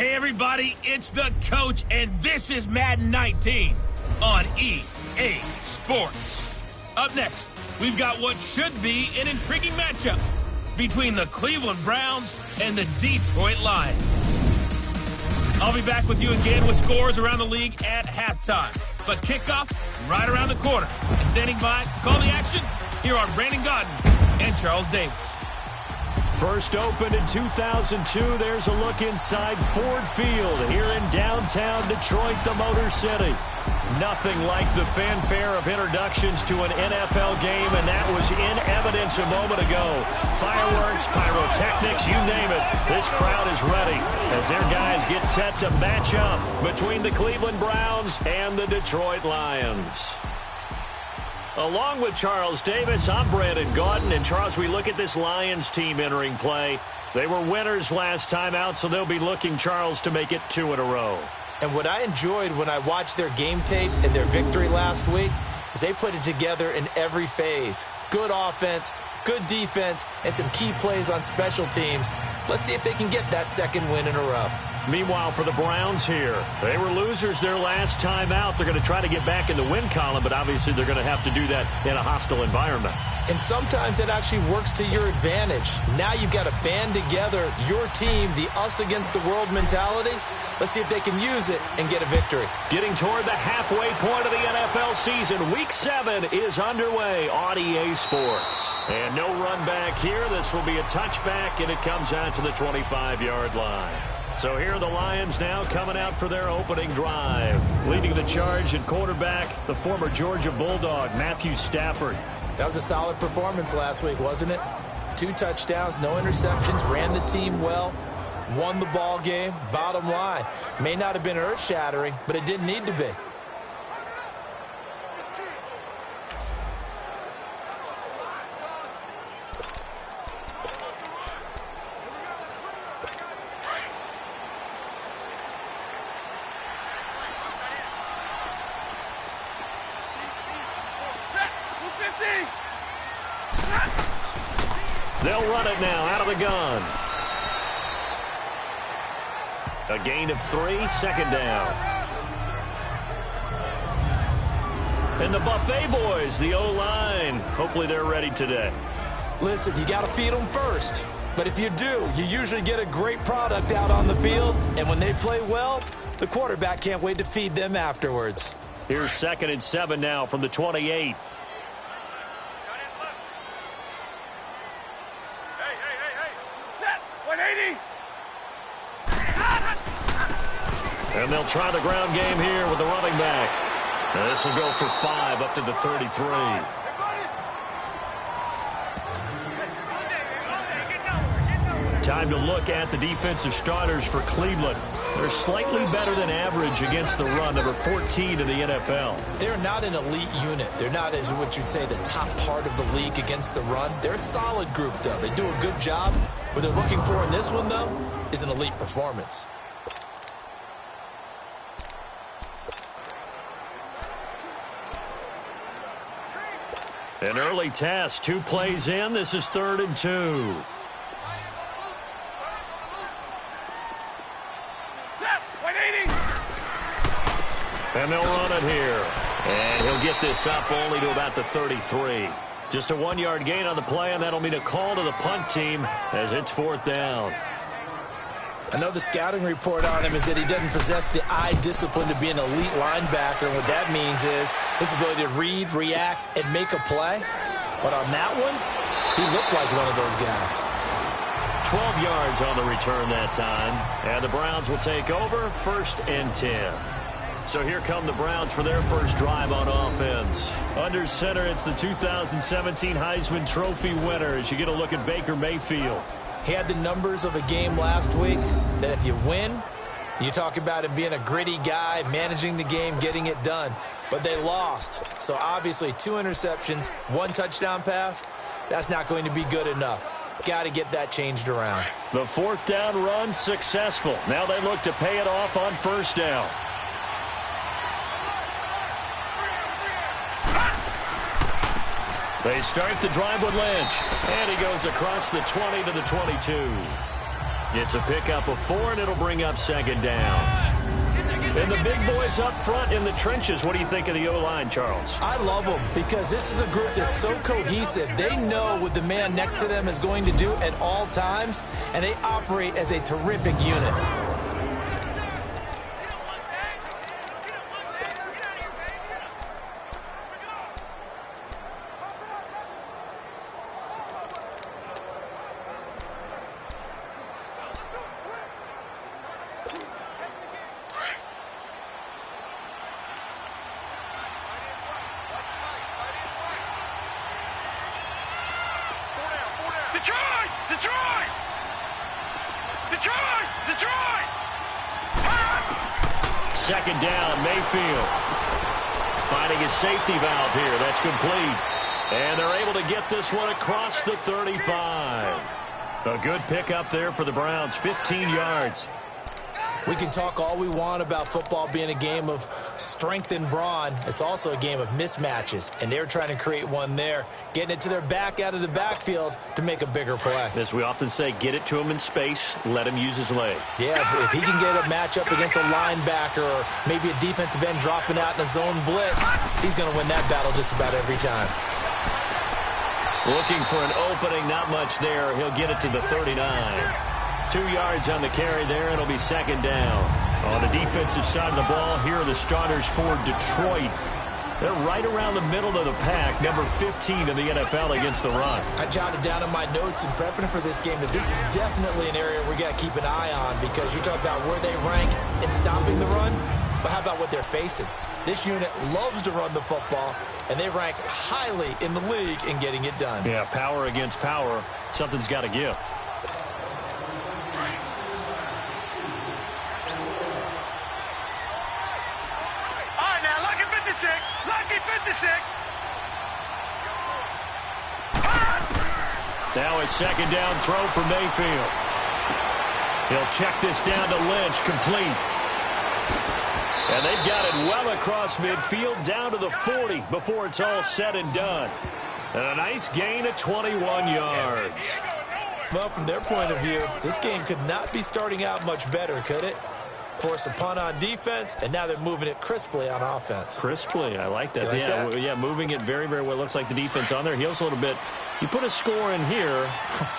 Hey everybody, it's the coach, and this is Madden 19 on EA Sports. Up next, we've got what should be an intriguing matchup between the Cleveland Browns and the Detroit Lions. I'll be back with you again with scores around the league at halftime. But kickoff right around the corner. And standing by to call the action, here are Brandon Gaudin and Charles Davis. First opened in 2002, there's a look inside Ford Field here in downtown Detroit, the Motor City. Nothing like the fanfare of introductions to an NFL game, and that was in evidence a moment ago. Fireworks, pyrotechnics, you name it. This crowd is ready as their guys get set to match up between the Cleveland Browns and the Detroit Lions. Along with Charles Davis, I'm Brandon Gaudin. And Charles, we look at this Lions team entering play. They were winners last time out, so they'll be looking, Charles, to make it 2 in a row. And what I enjoyed when I watched their game tape and their victory last week is they put it together in every phase. Good offense, good defense, and some key plays on special teams. Let's see if they can get that second win in a row. Meanwhile, for the Browns here, they were losers their last time out. They're going to try to get back in the win column, but obviously they're going to have to do that in a hostile environment. And sometimes it actually works to your advantage. Now you've got to band together your team, the us against the world mentality. Let's see if they can use it and get a victory. Getting toward the halfway point of the NFL season, Week 7 is underway on EA Sports. And no run back here. This will be a touchback, and it comes out to the 25-yard line. So here are the Lions now coming out for their opening drive. Leading the charge at quarterback, the former Georgia Bulldog, Matthew Stafford. That was a solid performance last week, wasn't it? 2 touchdowns, no interceptions, ran the team well, won the ball game. Bottom line, may not have been earth-shattering, but it didn't need to be. They'll run it now out of the gun. A gain of 3, second down. And the Buffet boys, the O-line, hopefully they're ready today. Listen, you got to feed them first. But if you do, you usually get a great product out on the field. And when they play well, the quarterback can't wait to feed them afterwards. Here's 2nd and 7 now from the 28. And they'll try the ground game here with the running back. And this will go for 5 up to the 33. Time to look at the defensive starters for Cleveland. They're slightly better than average against the run, number 14 in the NFL. They're not an elite unit. They're not, as what you'd say, the top part of the league against the run. They're a solid group, though. They do a good job. What they're looking for in this one, though, is an elite performance. An early test, 2 plays in. This is 3rd and 2. And they'll run it here. And he'll get this up only to about the 33. Just a 1-yard gain on the play, and that'll mean a call to the punt team as it's 4th down. I know the scouting report on him is that he doesn't possess the eye discipline to be an elite linebacker. And what that means is his ability to read, react, and make a play. But on that one, he looked like one of those guys. 12 yards on the return that time. And the Browns will take over, 1st and 10. So here come the Browns for their first drive on offense. Under center, it's the 2017 Heisman Trophy winner as you get a look at Baker Mayfield. He had the numbers of a game last week that if you win, you talk about him being a gritty guy, managing the game, getting it done. But they lost. So obviously 2 interceptions, 1 touchdown pass, that's not going to be good enough. Got to get that changed around. The 4th down run successful. Now they look to pay it off on 1st down. They start the drive with Lynch. And he goes across the 20 to the 22. It's a pickup of 4, and it'll bring up second down. And the big boys up front in the trenches. What do you think of the O-line, Charles? I love them because this is a group that's so cohesive. They know what the man next to them is going to do at all times, and they operate as a terrific unit. Second down, Mayfield. Finding his safety valve here. That's complete. And they're able to get this one across the 35. A good pickup there for the Browns, 15 yards. We can talk all we want about football being a game of strength and brawn. It's also a game of mismatches, and they're trying to create one there, getting it to their back out of the backfield to make a bigger play. As we often say, get it to him in space, let him use his leg. Yeah, if he can get a matchup against a linebacker or maybe a defensive end dropping out in a zone blitz, he's going to win that battle just about every time. Looking for an opening, not much there. He'll get it to the 39. 2 yards on the carry there. It'll be second down. On the defensive side of the ball, here are the starters for Detroit. They're right around the middle of the pack, number 15 in the NFL against the run. I jotted down in my notes in prepping for this game that this is definitely an area we got to keep an eye on because you talk about where they rank in stopping the run, but how about what they're facing? This unit loves to run the football, and they rank highly in the league in getting it done. Yeah, power against power. Something's got to give. Now a second down throw for Mayfield. He'll check this down to Lynch, complete. And they've got it well across midfield, down to the 40 before it's all said and done. And a nice gain of 21 yards. Well, from their point of view, this game could not be starting out much better, could it? Force a punt on defense, and now they're moving it crisply on offense. Crisply, I like that. Like yeah, moving it very, very well. Looks like the defense on their heels a little bit. You put a score in here,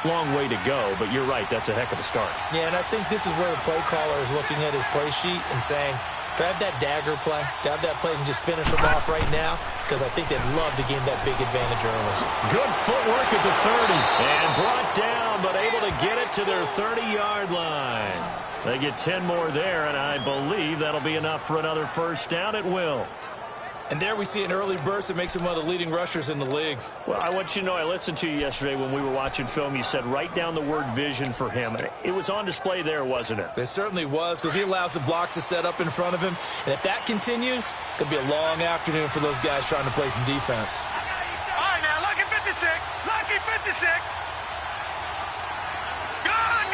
long way to go, but you're right, that's a heck of a start. Yeah, and I think this is where the play caller is looking at his play sheet and saying, grab that dagger play, grab that play and just finish them off right now, because I think they'd love to gain that big advantage early. Good footwork at the 30, and brought down, but able to get it to their 30-yard line. They get 10 more there, and I believe that'll be enough for another first down. It will. And there we see an early burst that makes him one of the leading rushers in the league. Well, I want you to know, I listened to you yesterday when we were watching film. You said write down the word vision for him. It was on display there, wasn't it? It certainly was, because he allows the blocks to set up in front of him. And if that continues, it could be a long afternoon for those guys trying to play some defense. All right, now, lucky 56. Lucky 56. Gone.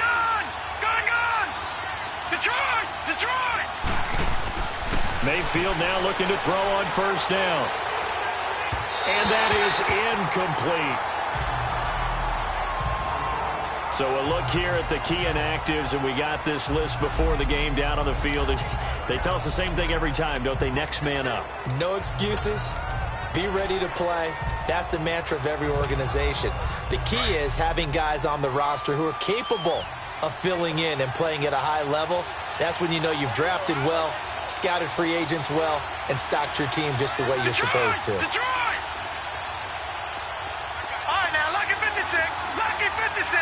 Detroit. Mayfield now looking to throw on first down. And that is incomplete. So a look here at the key inactives, and we got this list before the game down on the field. They tell us the same thing every time, don't they? Next man up. No excuses. Be ready to play. That's the mantra of every organization. The key is having guys on the roster who are capable of filling in and playing at a high level. That's when you know you've drafted well, scouted free agents well, and stocked your team just the way you're supposed to. Detroit! All right, now, lucky 56. Lucky 56.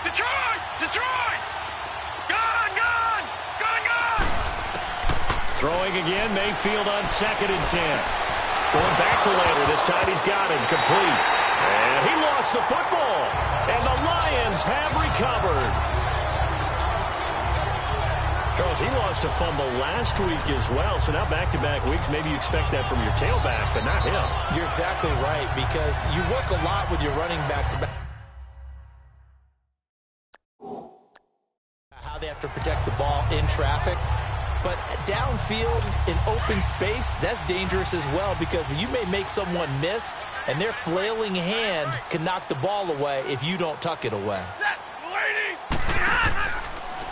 Detroit! Gone! Throwing again, Mayfield on 2nd and 10. Going back to Lander. This time he's got him complete. And he lost the football. And the Lions have recovered. Charles, he lost a fumble last week as well. So now back-to-back weeks, maybe you expect that from your tailback, but not him. You're exactly right, because you work a lot with your running backs about how they have to protect the ball in traffic. But downfield in open space, that's dangerous as well because you may make someone miss, and their flailing hand can knock the ball away if you don't tuck it away.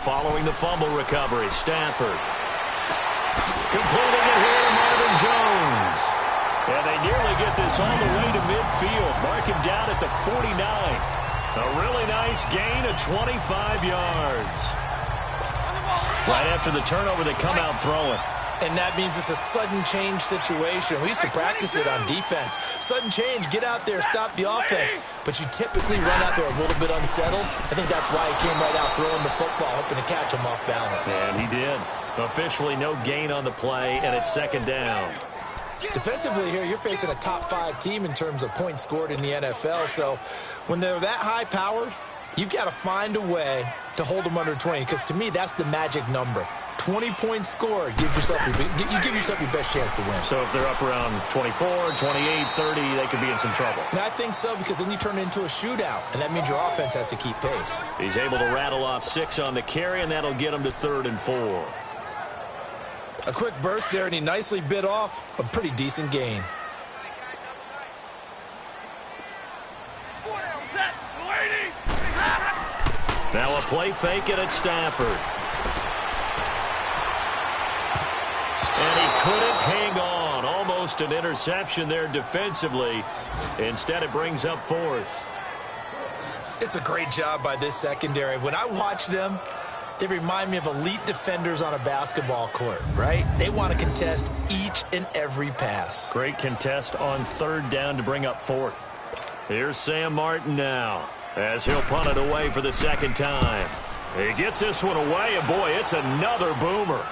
Following the fumble recovery, Stafford. Completing it here to Marvin Jones. And they nearly get this all the way to midfield. Mark him down at the 49. A really nice gain of 25 yards. Right after the turnover, they come out throwing. And that means it's a sudden change situation. We used to practice it on defense. Sudden change, get out there, stop the offense. But you typically run out there a little bit unsettled. I think that's why he came right out throwing the football, hoping to catch him off balance. And he did. Officially no gain on the play, and it's second down. Defensively here, you're facing a top-5 team in terms of points scored in the NFL. So when they're that high-powered, you've got to find a way to hold them under 20, because to me, that's the magic number. 20 points scored, you give yourself your best chance to win. So if they're up around 24, 28, 30, they could be in some trouble. And I think so, because then you turn it into a shootout, and that means your offense has to keep pace. He's able to rattle off 6 on the carry, and that'll get him to 3rd and 4. A quick burst there, and he nicely bit off a pretty decent gain. Now a play fake it at Stafford. And he couldn't hang on. Almost an interception there defensively. Instead, it brings up 4th. It's a great job by this secondary. When I watch them, they remind me of elite defenders on a basketball court, right? They want to contest each and every pass. Great contest on 3rd down to bring up 4th. Here's Sam Martin now, as he'll punt it away for the 2nd time. He gets this one away, and boy, it's another boomer.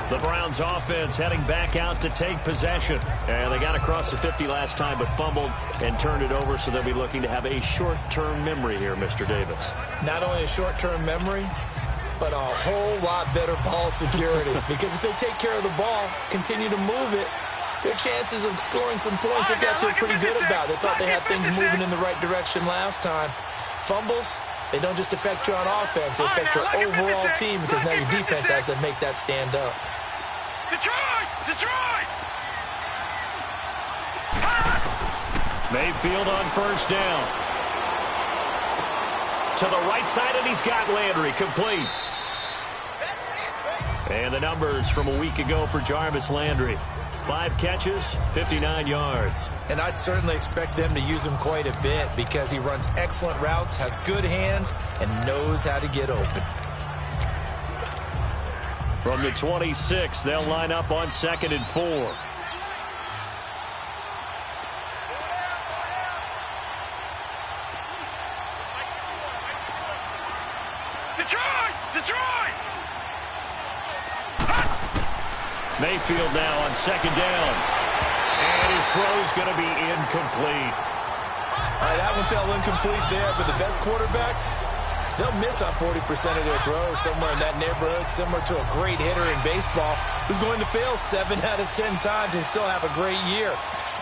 The Browns offense heading back out to take possession. And they got across the 50 last time, but fumbled and turned it over, so they'll be looking to have a short-term memory here, Mr. Davis. Not only a short-term memory, but a whole lot better ball security. Because if they take care of the ball, continue to move it, their chances of scoring some points, they've got to feel pretty good about. They thought they had things moving in the right direction last time. Fumbles, they don't just affect you on offense, they affect your overall team, because now your defense has to make that stand up. Detroit! Detroit! Mayfield on 1st down. To the right side, and he's got Landry complete. And the numbers from a week ago for Jarvis Landry. 5 catches, 59 yards. And I'd certainly expect them to use him quite a bit because he runs excellent routes, has good hands, and knows how to get open. From the 26, they'll line up on 2nd and 4. Detroit! Detroit! Mayfield now on 2nd down. And his throw's going to be incomplete. All right, that one fell incomplete there, but the best quarterbacks, they'll miss on 40% of their throws, somewhere in that neighborhood, similar to a great hitter in baseball who's going to fail 7 out of 10 times and still have a great year.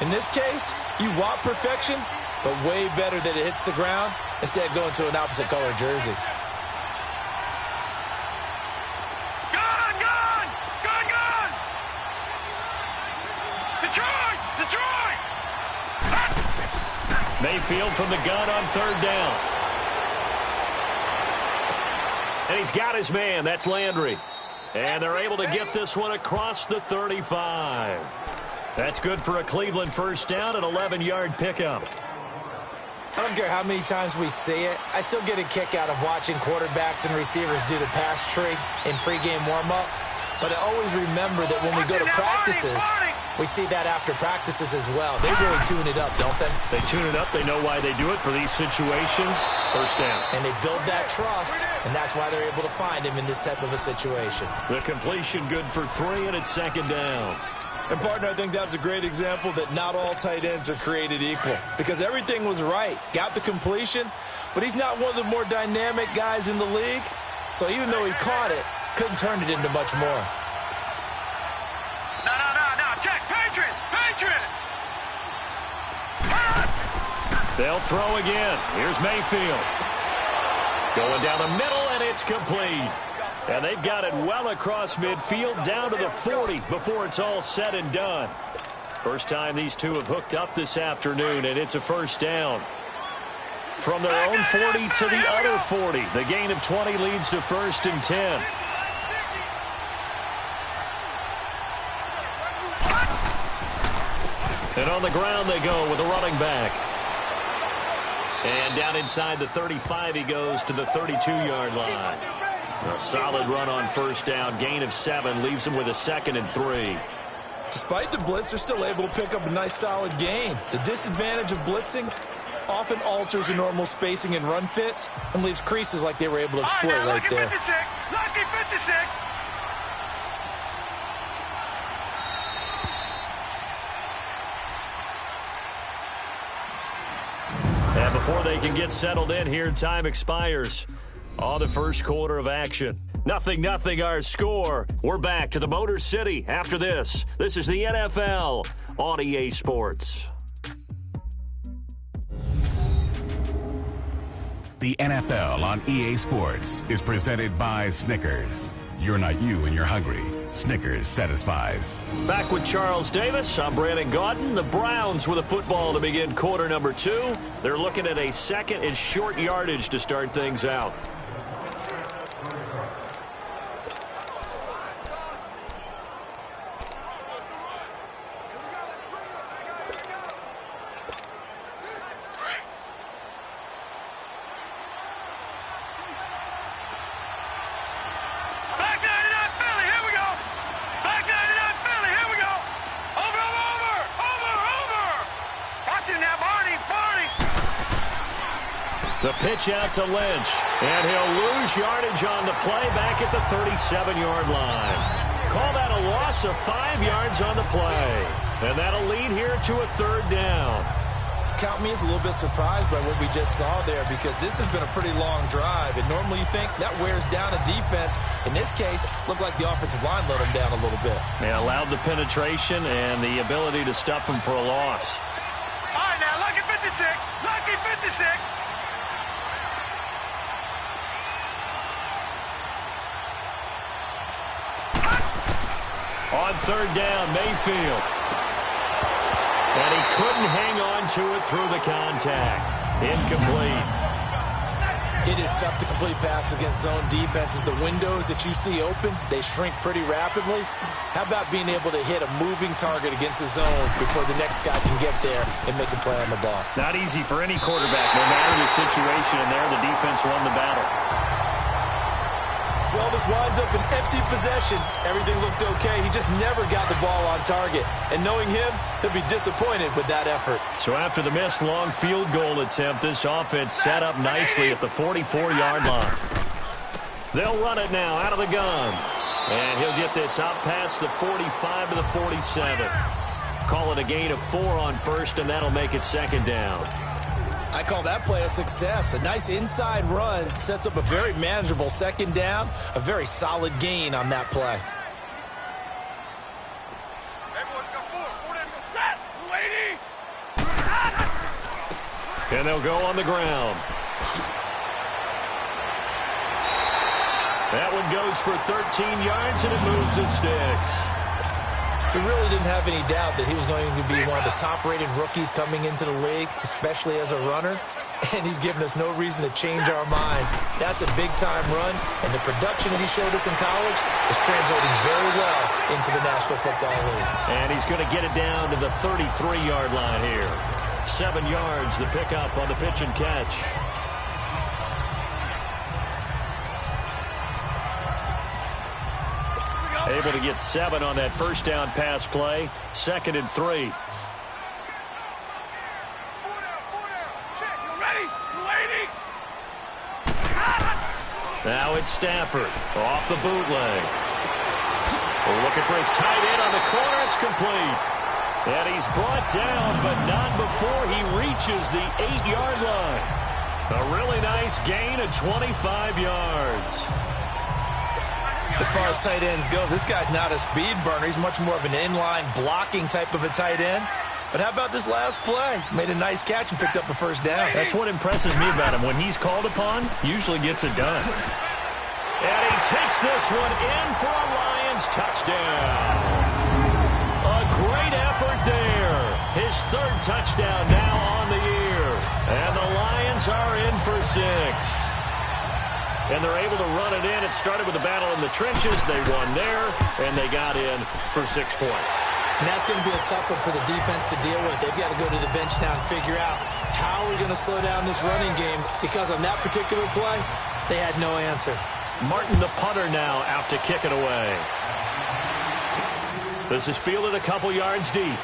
In this case, you want perfection, but way better that it hits the ground instead of going to an opposite color jersey. Gone! Gone! Gone! Gone! Detroit! Detroit! Mayfield from the gun on 3rd down. And he's got his man. That's Landry. And they're able to get this one across the 35. That's good for a Cleveland 1st down, an 11-yard pickup. I don't care how many times we see it. I still get a kick out of watching quarterbacks and receivers do the pass tree in pregame warm-up. But I always remember that when we go to practices, we see that after practices as well. They really tune it up, don't they? They tune it up. They know why they do it for these situations. 1st down. And they build that trust, and that's why they're able to find him in this type of a situation. The completion good for 3, and it's 2nd down. And, partner, I think that's a great example that not all tight ends are created equal, because everything was right. Got the completion, but he's not one of the more dynamic guys in the league. So even though he caught it, couldn't turn it into much more. No, Jack, Patriot! Patriot! They'll throw again. Here's Mayfield. Going down the middle, and it's complete. And they've got it well across midfield down to the 40 before it's all said and done. First time these two have hooked up this afternoon, and it's a first down. From their own 40 to the other 40. The gain of 20 leads to 1st and 10. And on the ground they go with a running back. And down inside the 35 he goes to the 32-yard line. A solid run on first down. Gain of 7 leaves him with a 2nd and 3. Despite the blitz, they're still able to pick up a nice solid gain. The disadvantage of blitzing often alters the normal spacing and run fits and leaves creases like they were able to exploit right there. 56, lucky 56. And before they can get settled in here, time expires on the first quarter of action. 0-0 our score. We're back to the Motor City after this. This is the NFL on EA Sports. The NFL on EA Sports is presented by Snickers. You're not you when you're hungry. Snickers satisfies. Back with Charles Davis. I'm Brandon Gaudin. The Browns with a football to begin quarter number 2. They're looking at a 2nd and short yardage to start things out. The pitch out to Lynch, and he'll lose yardage on the play back at the 37-yard line. Call that a loss of 5 yards on the play, and that'll lead here to a 3rd down. Count me as a little bit surprised by what we just saw there because this has been a pretty long drive, and normally you think that wears down a defense. In this case, looked like the offensive line let them down a little bit. They allowed the penetration and the ability to stuff them for a loss. All right, now, lucky 56, lucky 56. On 3rd down, Mayfield. And he couldn't hang on to it through the contact. Incomplete. It is tough to complete passes against zone defenses. The windows that you see open, they shrink pretty rapidly. How about being able to hit a moving target against the zone before the next guy can get there and make a play on the ball? Not easy for any quarterback, no matter the situation, and there the defense won the battle. Well, this winds up an empty possession. Everything looked okay. He just never got the ball on target. And knowing him, he'll be disappointed with that effort. So after the missed long field goal attempt, this offense set up nicely at the 44-yard line. They'll run it now out of the gun. And he'll get this out past the 45 to the 47. Call it a gain of 4 on first, and that'll make it 2nd down. I call that play a success. A nice inside run sets up a very manageable 2nd down. A very solid gain on that play. And they'll go on the ground. That one goes for 13 yards, and it moves the sticks. We really didn't have any doubt that he was going to be one of the top-rated rookies coming into the league, especially as a runner. And he's given us no reason to change our minds. That's a big-time run, and the production that he showed us in college is translating very well into the National Football League. And he's going to get it down to the 33-yard line here. 7 yards, the pickup on the pitch and catch. Able to get 7 on that first down pass play. 2nd and 3. Now it's Stafford off the bootleg. Looking for his tight end on the corner. It's complete. And he's brought down, but not before he reaches the 8-yard line. A really nice gain of 25 yards. As far as tight ends go, this guy's not a speed burner. He's much more of an inline blocking type of a tight end. But how about this last play? Made a nice catch and picked up a first down. That's what impresses me about him. When he's called upon, usually gets it done. And he takes this one in for a Lions touchdown. A great effort there. His third touchdown now on the year. And the Lions are in for 6. And they're able to run it in. It started with a battle in the trenches. They won there, and they got in for 6 points. And that's going to be a tough one for the defense to deal with. They've got to go to the bench now and figure out how we're going to slow down this running game, because on that particular play, they had no answer. Martin, the punter, now out to kick it away. This is fielded a couple yards deep.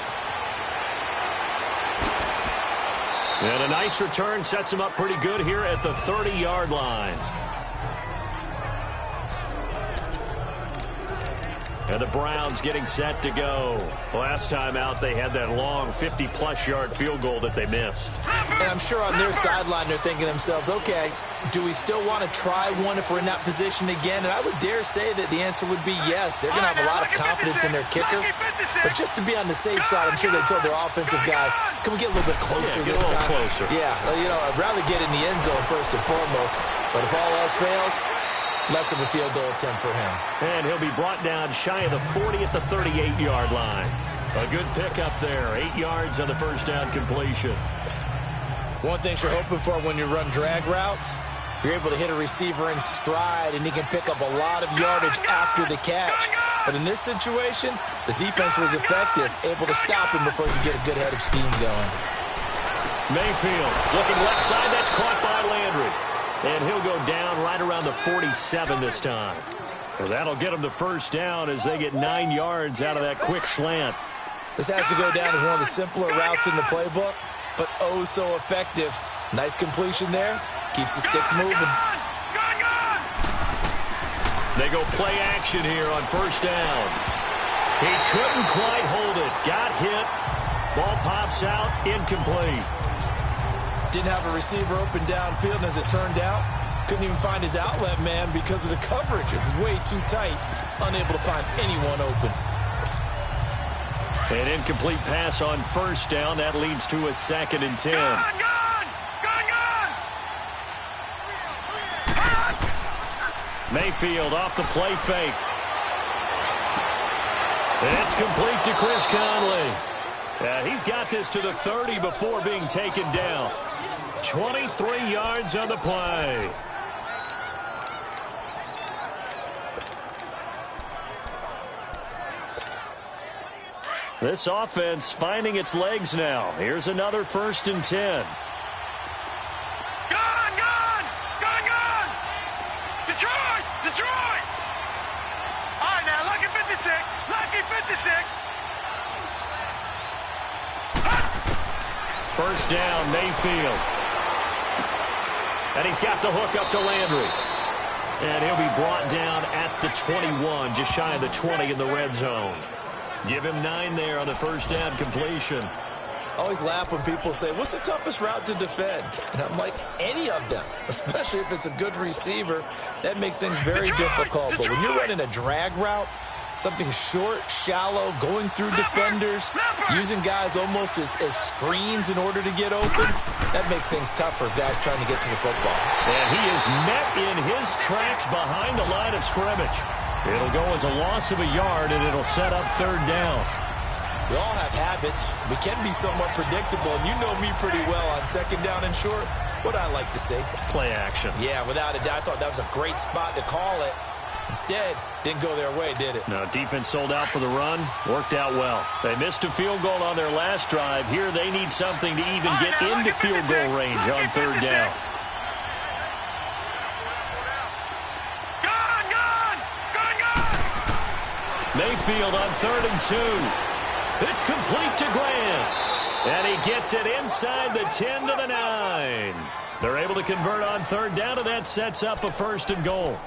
And a nice return sets him up pretty good here at the 30-yard line. And the Browns getting set to go. Last time out, they had that long 50-plus yard field goal that they missed. And I'm sure on their sideline, they're thinking to themselves, okay, do we still want to try one if we're in that position again? And I would dare say that the answer would be yes. They're going to have a lot of confidence in their kicker. But just to be on the safe side, I'm sure they told their offensive guys, can we get a little bit closer this time? Get a little closer. Yeah, you know, I'd rather get in the end zone first and foremost. But if all else fails, less of a field goal attempt for him. And he'll be brought down shy of the 40 at the 38-yard line. A good pickup there. 8 yards on the first down completion. One thing you're hoping for when you run drag routes, you're able to hit a receiver in stride, and he can pick up a lot of yardage after the catch. But in this situation, the defense was effective, able to stop him before he could get a good head of steam going. Mayfield looking left side. That's caught by Landry. And he'll go down right around the 47 this time. Well, that'll get him the first down as they get 9 yards out of that quick slant. This has to go down as one of the simpler routes in the playbook, but oh so effective. Nice completion there. Keeps the sticks moving. They go play action here on first down. He couldn't quite hold it. Got hit. Ball pops out. Incomplete. Didn't have a receiver open downfield, and as it turned out, couldn't even find his outlet man because of the coverage. It was way too tight. Unable to find anyone open. An incomplete pass on first down. That leads to a 2nd and 10. Mayfield off the play fake. And it's complete to Chris Conley. He's got this to the 30 before being taken down. 23 yards on the play. This offense finding its legs now. Here's another 1st and 10. Detroit! All right, now, lucky 56. Lucky 56. First down, Mayfield. And he's got the hook up to Landry. And he'll be brought down at the 21, just shy of the 20 in the red zone. Give him 9 there on the first down completion. I always laugh when people say, what's the toughest route to defend? And I'm like, any of them, especially if it's a good receiver. That makes things very difficult. But when you're running a drag route, something short, shallow, going through defenders, using guys almost as screens in order to get open, that makes things tough for guys trying to get to the football. And he is met in his tracks behind the line of scrimmage. It'll go as a loss of a yard, and it'll set up 3rd down. We all have habits. We can be somewhat predictable, and you know me pretty well on 2nd down and short. What I like to say? Play action. Yeah, without a doubt. I thought that was a great spot to call it. Instead, didn't go their way, did it? No, defense sold out for the run. Worked out well. They missed a field goal on their last drive. Here they need something to even get into field goal range on 3rd down. Mayfield on 3rd and 2. It's complete to Grant. And he gets it inside the 10 to the 9. They're able to convert on 3rd down, and that sets up a 1st and goal.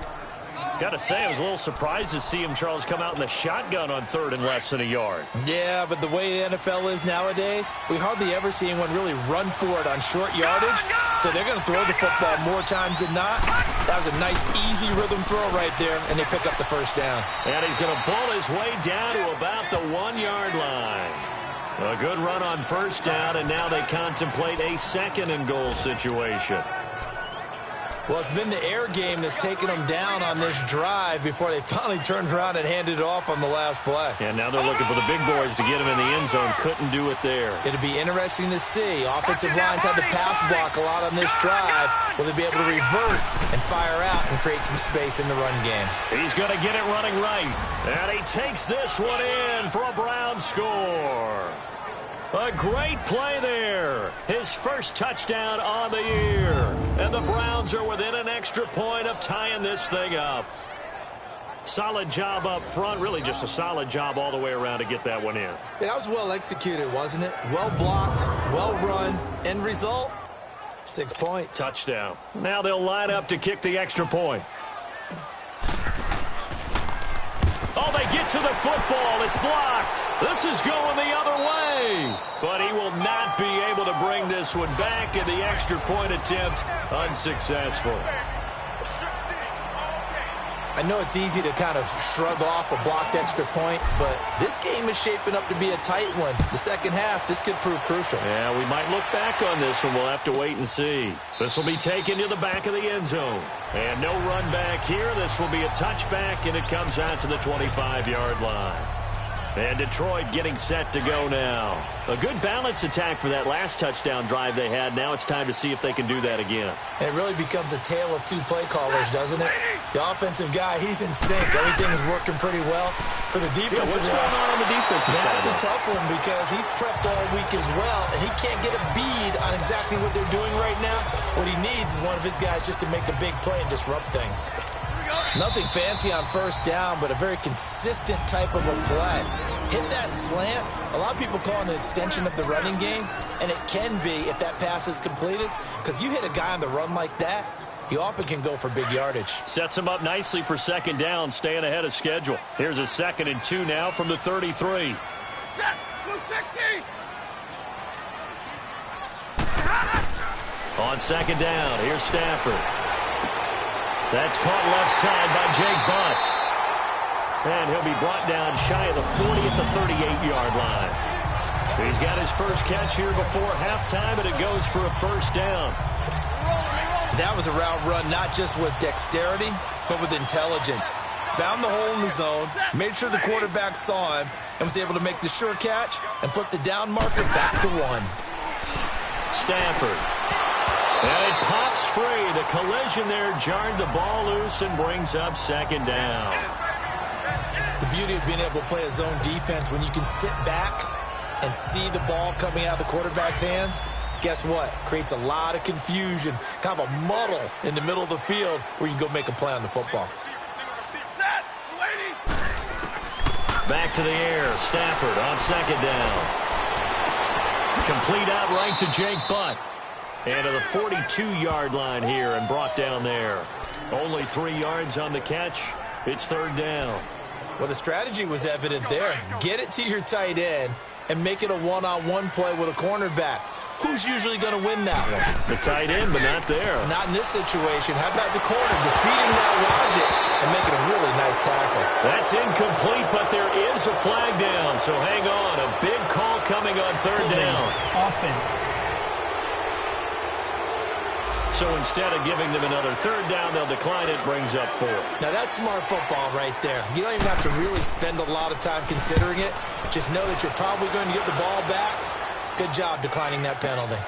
Got to say, I was a little surprised to see him, Charles, come out in the shotgun on 3rd and less than a yard. Yeah, but the way the NFL is nowadays, we hardly ever see anyone really run for it on short yardage. So they're going to throw the football more times than not. That was a nice, easy rhythm throw right there, and they pick up the 1st down. And he's going to pull his way down to about the 1-yard line. A good run on first down, and now they contemplate a second-and-goal situation. Well, it's been the air game that's taken them down on this drive before they finally turned around and handed it off on the last play. And now they're looking for the big boys to get them in the end zone. Couldn't do it there. It'll be interesting to see. Offensive lines had to pass block a lot on this drive. Will they be able to revert and fire out and create some space in the run game? He's going to get it running right. And he takes this one in for a Brown score. A great play there. His first touchdown on the year. And the Browns are within an extra point of tying this thing up. Solid job up front. Really just a solid job all the way around to get that one in. Yeah, that was well executed, wasn't it? Well blocked, well run. End result, 6 points. Touchdown. Now they'll line up to kick the extra point. Oh, they get to the football. It's blocked. This is going the other way. But he will not be able to bring this one back, and the extra point attempt unsuccessful. I know it's easy to kind of shrug off a blocked extra point, but this game is shaping up to be a tight one. The second half, this could prove crucial. Yeah, we might look back on this one. We'll have to wait and see. This will be taken to the back of the end zone. And no run back here. This will be a touchback, and it comes out to the 25-yard line. And Detroit getting set to go now. A good balance attack for that last touchdown drive they had. Now it's time to see if they can do that again. And it really becomes a tale of two play callers, doesn't it? The offensive guy, he's in sync. Everything is working pretty well. For the defensive what's going on the defensive side? That's a tough one because he's prepped all week as well, and he can't get a bead on exactly what they're doing right now. What he needs is one of his guys just to make a big play and disrupt things. Nothing fancy on first down, but a very consistent type of a play. Hit that slant. A lot of people call it an extension of the running game, and it can be if that pass is completed, because you hit a guy on the run like that, he often can go for big yardage. Sets him up nicely for second down, staying ahead of schedule. Here's a 2nd and 2 now from the 33. Set, 260. On second down, here's Stafford. That's caught left side by Jake Butt. And he'll be brought down shy of the 40 at the 38-yard line. He's got his first catch here before halftime, and it goes for a first down. That was a route run not just with dexterity, but with intelligence. Found the hole in the zone, made sure the quarterback saw him, and was able to make the sure catch and flip the down marker back to 1. Stafford. And it pops free. The collision there jarred the ball loose and brings up second down. The beauty of being able to play a zone defense when you can sit back and see the ball coming out of the quarterback's hands, guess what? Creates a lot of confusion, kind of a muddle in the middle of the field where you can go make a play on the football. Back to the air. Stafford on second down. Complete outright to Jake Butt. And to the 42-yard line here and brought down there. Only 3 yards on the catch. It's third down. Well, the strategy was evident there. Get it to your tight end and make it a one-on-one play with a cornerback. Who's usually going to win that one? The tight end, but not there. Not in this situation. How about the corner defeating that logic and making a really nice tackle? That's incomplete, but there is a flag down. So hang on. A big call coming on third down. Offense. So instead of giving them another third down, they'll decline it, brings up 4. Now, that's smart football right there. You don't even have to really spend a lot of time considering it. Just know that you're probably going to get the ball back. Good job declining that penalty.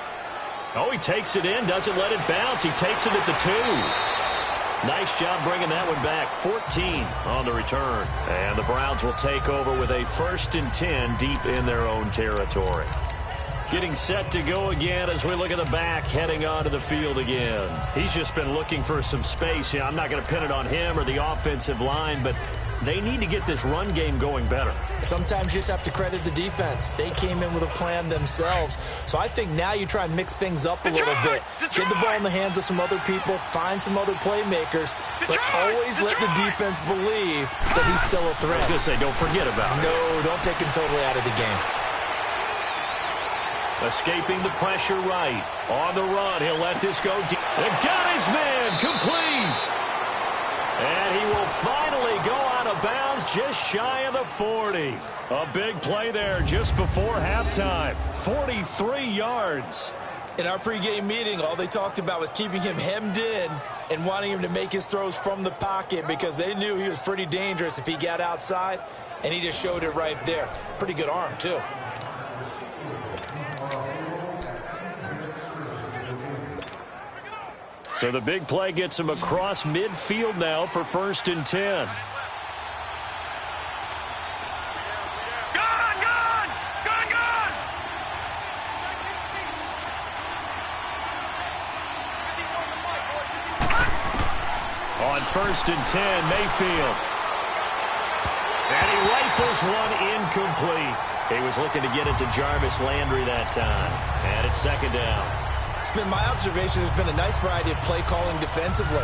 Oh, he takes it in, doesn't let it bounce. He takes it at the 2. Nice job bringing that one back. 14 on the return. And the Browns will take over with a 1st and 10 deep in their own territory. Getting set to go again as we look at the back, heading onto the field again. He's just been looking for some space. I'm not going to pin it on him or the offensive line, but they need to get this run game going better. Sometimes you just have to credit the defense. They came in with a plan themselves. So I think now you try and mix things up a little bit. Get the ball in the hands of some other people, find some other playmakers, but always let the defense believe that he's still a threat. I was going to say, don't forget about it. No, don't take him totally out of the game. Escaping the pressure right. On the run, he'll let this go deep. And got his man complete. And he will finally go out of bounds just shy of the 40. A big play there just before halftime. 43 yards. In our pregame meeting, all they talked about was keeping him hemmed in and wanting him to make his throws from the pocket because they knew he was pretty dangerous if he got outside, and he just showed it right there. Pretty good arm, too. So the big play gets him across midfield now for 1st and 10. On 1st and 10, Mayfield. And he rifles one incomplete. He was looking to get it to Jarvis Landry that time. And it's 2nd down. It's been my observation there's been a nice variety of play calling defensively.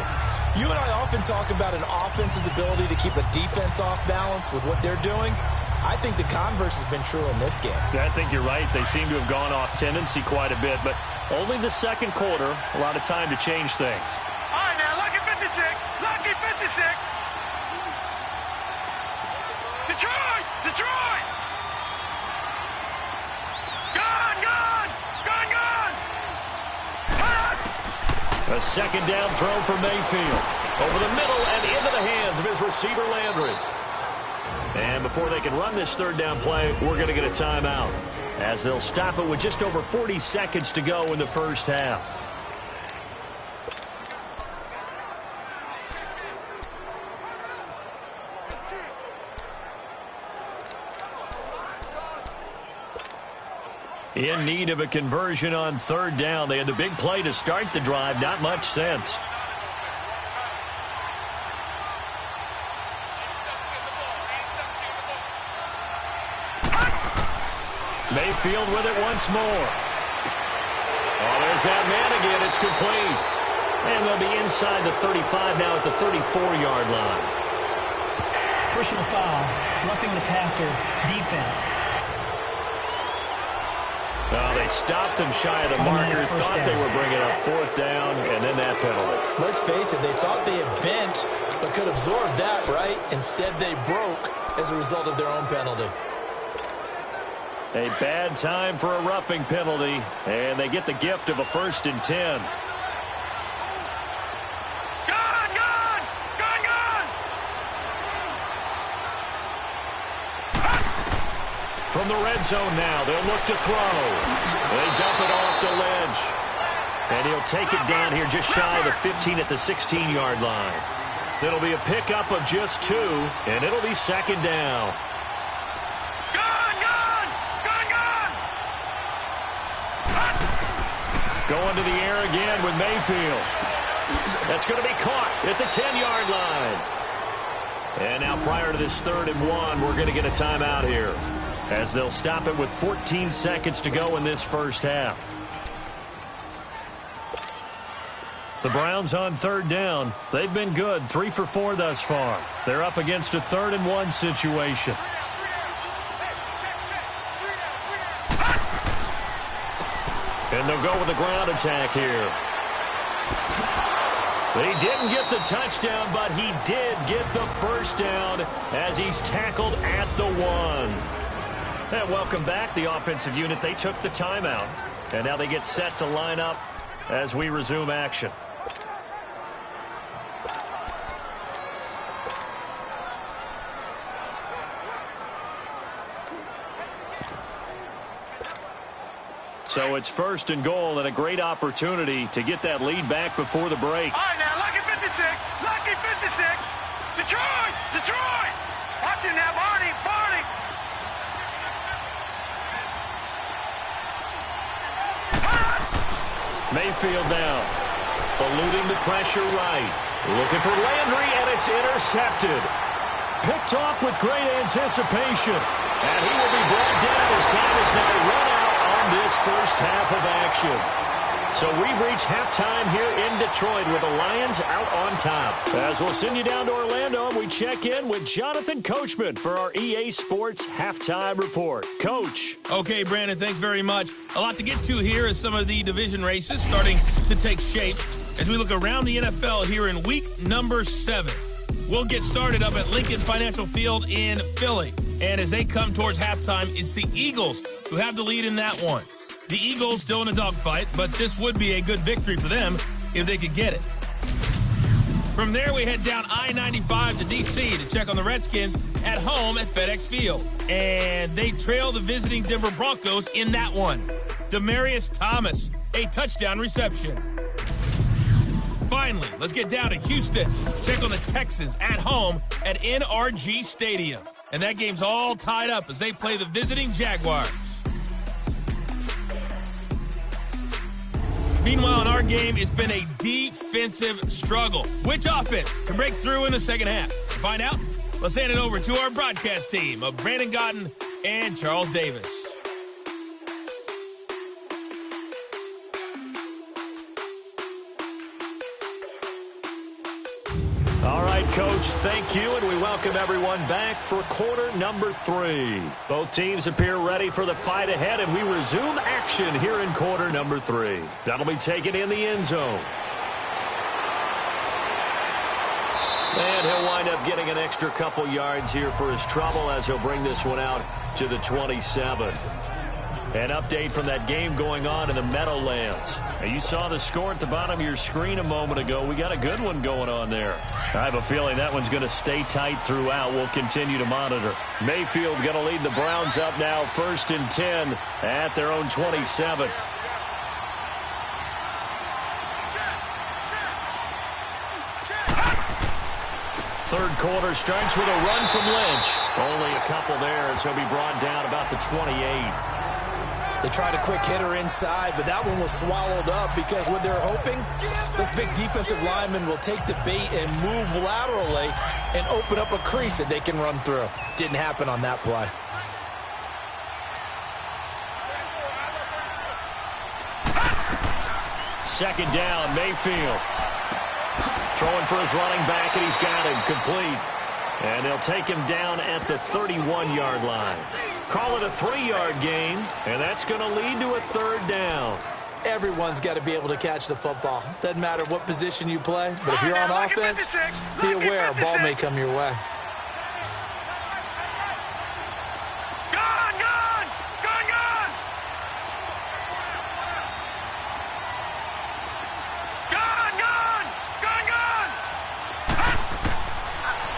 You and I often talk about an offense's ability to keep a defense off balance with what they're doing. I think the converse has been true in this game. I think you're right. They seem to have gone off tendency quite a bit, but only the 2nd quarter, a lot of time to change things. All right, now, lucky 56. Lucky 56. Detroit! Detroit! Gone! Gone! Gone! Gone! A 2nd down throw for Mayfield. Over the middle and into the hands of his receiver, Landry. And before they can run this 3rd down play, we're going to get a timeout, as they'll stop it with just over 40 seconds to go in the 1st half. In need of a conversion on 3rd down. They had the big play to start the drive. Not much sense. Mayfield with it once more. Oh, there's that man again. It's complete. And they'll be inside the 35 now at the 34-yard line. Personal foul. Roughing the passer. Defense. Oh, they stopped him shy of the marker. Thought they were bringing up 4th down, and then that penalty. Let's face it, they thought they had bent, but could absorb that, right? Instead, they broke as a result of their own penalty. A bad time for a roughing penalty, and they get the gift of a 1st and 10. Gone! Gone! Gone! Gone! From the red zone now, they'll look to throw. They dump it off to Lynch. And he'll take it down here just shy of the 15 at the 16-yard line. It'll be a pickup of just 2, and it'll be 2nd down. Gone! Gone! Gone! Gone! Going to the air again with Mayfield. That's going to be caught at the 10-yard line. And now prior to this 3rd and 1, we're going to get a timeout here, as they'll stop it with 14 seconds to go in this 1st half. The Browns on 3rd down. They've been good, 3 for 4 thus far. They're up against a 3rd and 1 situation. And they'll go with a ground attack here. They didn't get the touchdown, but he did get the 1st down as he's tackled at the 1. And welcome back, the offensive unit. They took the timeout, and now they get set to line up as we resume action. So it's 1st and goal, and a great opportunity to get that lead back before the break. All right, now, lucky 56. Lucky 56. Detroit! Detroit! Watch it now, Barney! Barney! Mayfield now, eluding the pressure right. Looking for Landry, and it's intercepted. Picked off with great anticipation. And he will be brought down as time is now run out on this 1st half of action. So we've reached halftime here in Detroit with the Lions out on top. As we'll send you down to Orlando, we check in with Jonathan Coachman for our EA Sports Halftime Report. Coach. Okay, Brandon, thanks very much. A lot to get to here as some of the division races starting to take shape as we look around the NFL here in week number 7. We'll get started up at Lincoln Financial Field in Philly. And as they come towards halftime, it's the Eagles who have the lead in that one. The Eagles still in a dogfight, but this would be a good victory for them if they could get it. From there, we head down I-95 to D.C. to check on the Redskins at home at FedEx Field. And they trail the visiting Denver Broncos in that one. Demaryius Thomas, a touchdown reception. Finally, let's get down to Houston. Check on the Texans at home at NRG Stadium. And that game's all tied up as they play the visiting Jaguars. Meanwhile, in our game, it's been a defensive struggle. Which offense can break through in the second half? To find out, let's hand it over to our broadcast team of Brandon Gotten and Charles Davis. All right, Coach, thank you, and we welcome everyone back for quarter number 3. Both teams appear ready for the fight ahead, and we resume action here in quarter number 3. That'll be taken in the end zone. And he'll wind up getting an extra couple yards here for his trouble as he'll bring this one out to the 27. An update from that game going on in the Meadowlands. Now, you saw the score at the bottom of your screen a moment ago. We got a good one going on there. I have a feeling that one's going to stay tight throughout. We'll continue to monitor. Mayfield going to lead the Browns up now, 1st and 10 at their own 27. Third quarter starts with a run from Lynch. Only a couple there as he'll be brought down about the 28. They tried a quick hitter inside, but that one was swallowed up because what they're hoping, those big defensive linemen will take the bait and move laterally and open up a crease that they can run through. Didn't happen on that play. Second down, Mayfield. Throwing for his running back, and he's got him complete. And they'll take him down at the 31-yard line. Call it a 3-yard gain, and that's going to lead to a third down. Everyone's got to be able to catch the football. Doesn't matter what position you play, but if you're on offense, be aware a ball may come your way.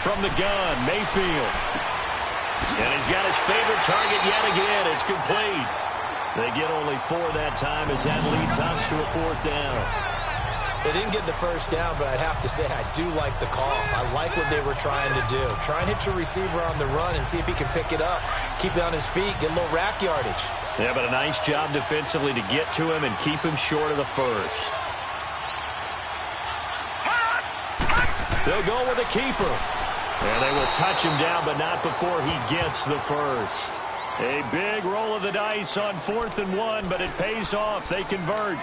From the gun, Mayfield. And he's got his favorite target yet again. It's complete. They get only 4 that time as that leads us to a 4th down. They didn't get the first down, but I'd have to say I do like the call. I like what they were trying to do. Try and hit your receiver on the run and see if he can pick it up. Keep it on his feet, get a little rack yardage. Yeah, but a nice job defensively to get to him and keep him short of the first. They'll go with a keeper. And they will touch him down, but not before he gets the first. A big roll of the dice on 4th and 1, but it pays off. They convert.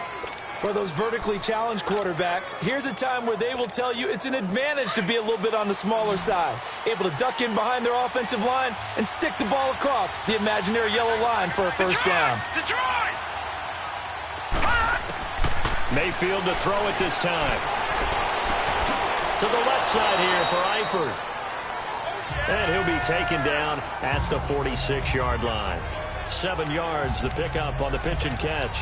For those vertically challenged quarterbacks, here's a time where they will tell you it's an advantage to be a little bit on the smaller side. Able to duck in behind their offensive line and stick the ball across the imaginary yellow line for a first down. Detroit! Mayfield to throw it this time. To the left side here for Eifert. And he'll be taken down at the 46-yard line. 7 yards, the pickup on the pitch and catch.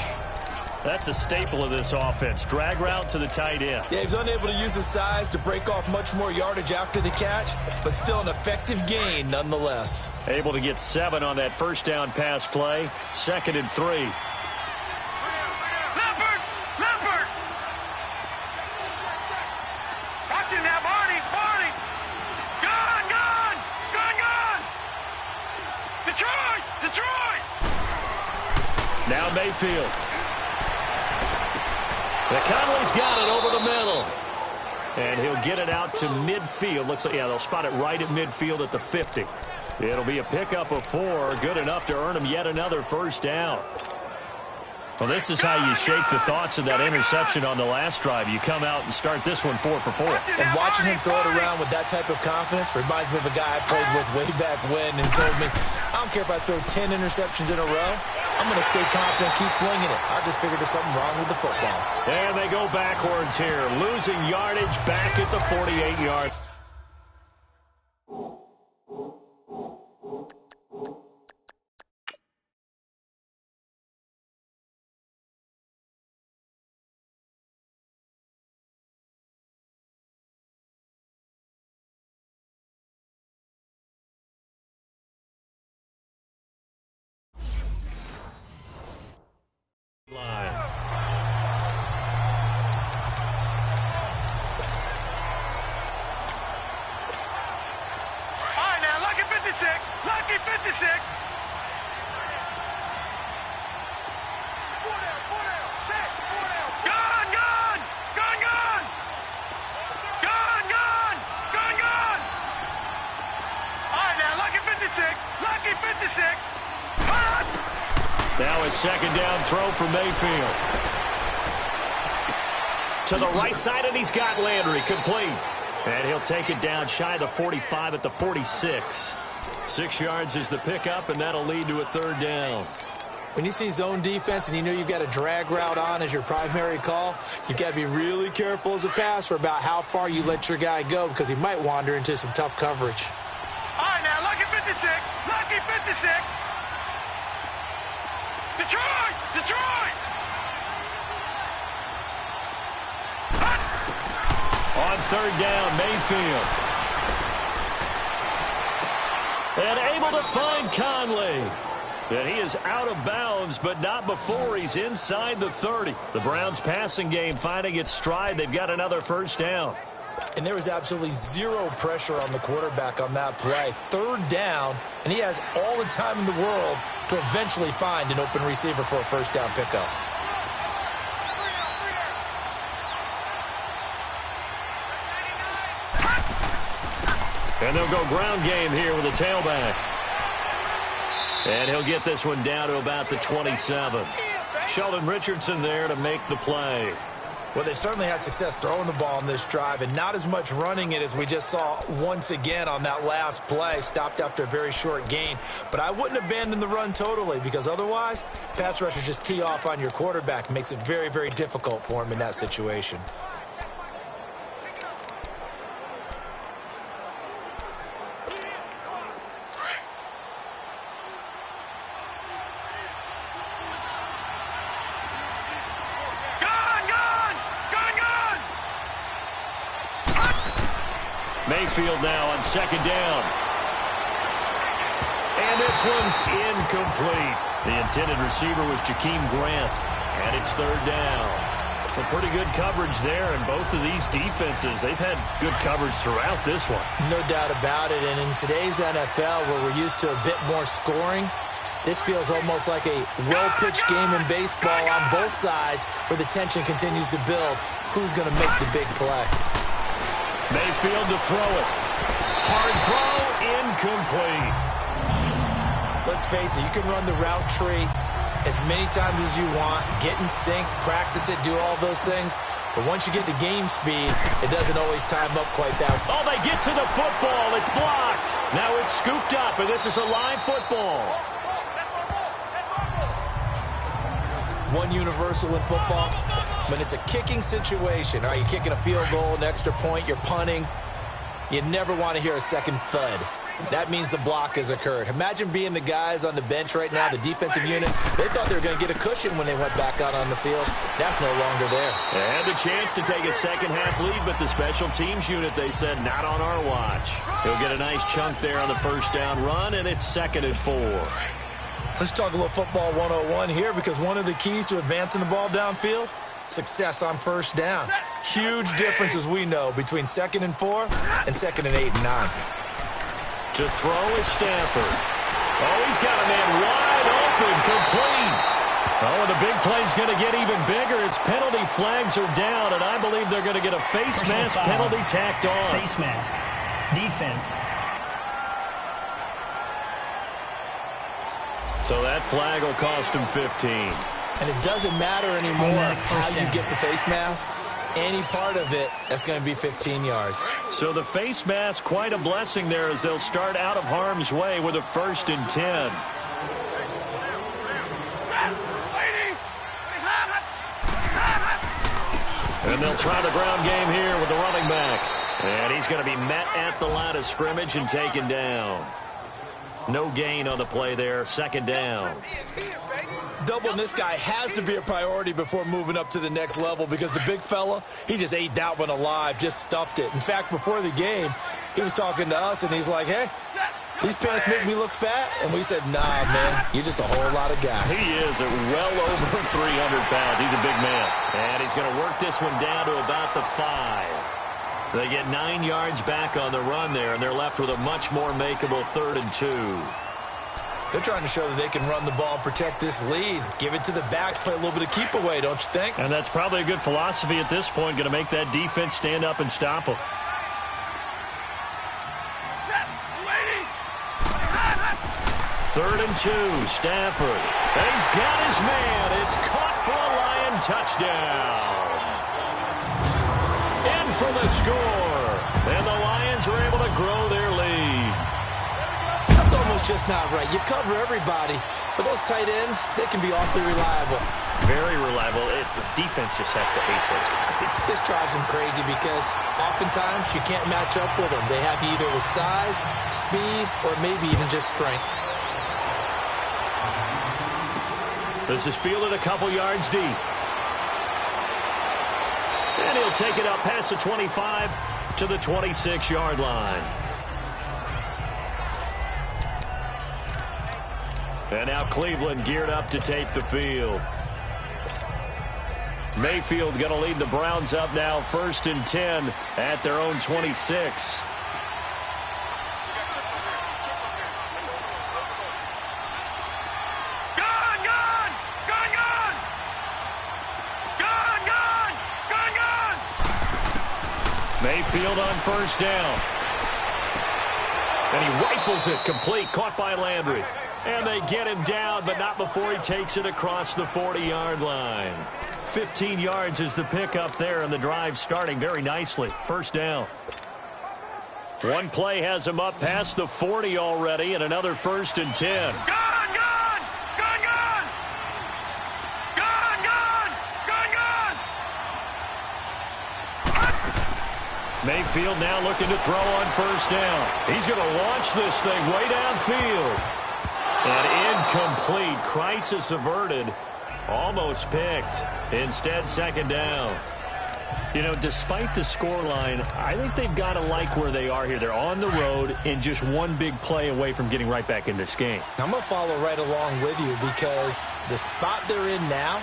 That's a staple of this offense. Drag route to the tight end. Yeah, he was unable to use his size to break off much more yardage after the catch, but still an effective gain nonetheless. Able to get 7 on that first down pass play. 2nd and 3. Leopard! Watch him now, Barney! Gun! Detroit! Now Mayfield. McConnelly's got it over the middle. And he'll get it out to midfield. Looks like, yeah, they'll spot it right at midfield at the 50. It'll be a pickup of 4, good enough to earn him yet another first down. Well, this is how you shake the thoughts of that interception on the last drive. You come out and start this one 4 for 4. And watching him throw it around with that type of confidence reminds me of a guy I played with way back when and told me, I don't care if I throw 10 interceptions in a row. I'm going to stay confident, keep flinging it. I just figured there's something wrong with the football. And they go backwards here, losing yardage back at the 48-yard. 56. Lucky 56. Gone, gone. Gone, gone. Gone, gone. Gone, gone. All right, now, lucky 56. Lucky 56. Hot. Now a second down throw for Mayfield. To the right side, and he's got Landry complete. And he'll take it down shy of the 45 at the 46. 6 yards is the pickup, and that'll lead to a third down. When you see zone defense and you know you've got a drag route on as your primary call, you've got to be really careful as a passer about how far you let your guy go because he might wander into some tough coverage. All right, now, lucky 56. Lucky 56. Detroit! Detroit! On third down, Mayfield. And able to find Conley. And he is out of bounds, but not before he's inside the 30. The Browns' passing game finding its stride. They've got another first down. And there was absolutely zero pressure on the quarterback on that play. Third down, and he has all the time in the world to eventually find an open receiver for a first down pickup. And they'll go ground game here with a tailback. And he'll get this one down to about the 27. Sheldon Richardson there to make the play. Well, they certainly had success throwing the ball on this drive and not as much running it as we just saw once again on that last play. Stopped after a very short gain. But I wouldn't abandon the run totally because otherwise, pass rushers just tee off on your quarterback. Makes it very, very difficult for him in that situation. Mayfield now on second down. And this one's incomplete. The intended receiver was Jakeem Grant. And it's third down. Some pretty good coverage there, and both of these defenses, they've had good coverage throughout this one. No doubt about it. And in today's NFL, where we're used to a bit more scoring, this feels almost like a well-pitched game in baseball on both sides where the tension continues to build. Who's going to make the big play? Mayfield to throw it. Hard throw, incomplete. Let's face it, you can run the route tree as many times as you want, get in sync, practice it, do all those things. But once you get to game speed, it doesn't always time up quite that way. Oh, they get to the football. It's blocked. Now it's scooped up, and this is a live football. One universal in football, when it's a kicking situation, all right, you're kicking a field goal, an extra point, you're punting, you never want to hear a second thud. That means the block has occurred. Imagine being the guys on the bench right now, the defensive unit. They thought they were going to get a cushion when they went back out on the field. That's no longer there. They had the chance to take a second-half lead, but the special teams unit, they said, not on our watch. He'll get a nice chunk there on the first down run, and it's 2nd and 4. Let's talk a little football 101 here, because one of the keys to advancing the ball downfield, success on first down. Huge difference, as we know, between 2nd and 4 and 2nd and 8 and 9. To throw is Stafford. Oh, he's got a man wide open, complete. Oh, and the big play's going to get even bigger. Its penalty flags are down, and I believe they're going to get a face mask penalty tacked on. Face mask. Defense. So that flag will cost him 15. And it doesn't matter anymore how you get the face mask. Any part of it, that's going to be 15 yards. So the face mask, quite a blessing there as they'll start out of harm's way with a 1st and 10. And they'll try the ground game here with the running back. And he's going to be met at the line of scrimmage and taken down. No gain on the play there, 2nd down. Doubling this guy has to be a priority before moving up to the next level because the big fella, he just ate that one alive, just stuffed it. In fact, before the game, he was talking to us, and he's like, hey, these pants make me look fat? And we said, nah, man, you're just a whole lot of guy. He is at well over 300 pounds. He's a big man. And he's going to work this one down to about the 5. They get 9 yards back on the run there, and they're left with a much more makeable 3rd and 2. They're trying to show that they can run the ball, protect this lead. Give it to the backs, play a little bit of keep away, don't you think? And that's probably a good philosophy at this point, going to make that defense stand up and stop them. Third and 2, Stafford. And he's got his man. It's caught for a Lion touchdown. In for the score. And the Lions are able to grow their lead. That's almost just not right. You cover everybody, but those tight ends, they can be awfully reliable. Very reliable. The defense just has to hate those guys. This drives them crazy because oftentimes you can't match up with them. They have you either with size, speed, or maybe even just strength. This is fielded a couple yards deep. And he'll take it up past the 25 to the 26-yard line. And now Cleveland geared up to take the field. Mayfield going to lead the Browns up now, 1st and 10 at their own 26. Mayfield on 1st down. And he rifles it complete, caught by Landry. And they get him down, but not before he takes it across the 40-yard line. 15 yards is the pickup there, and the drive starting very nicely. 1st down. One play has him up past the 40 already, and another 1st and 10. Mayfield now looking to throw on 1st down. He's going to launch this thing way downfield. And incomplete. Crisis averted. Almost picked. Instead, 2nd down. You know, despite the scoreline, I think they've got to like where they are here. They're on the road and just one big play away from getting right back in this game. I'm going to follow right along with you because the spot they're in now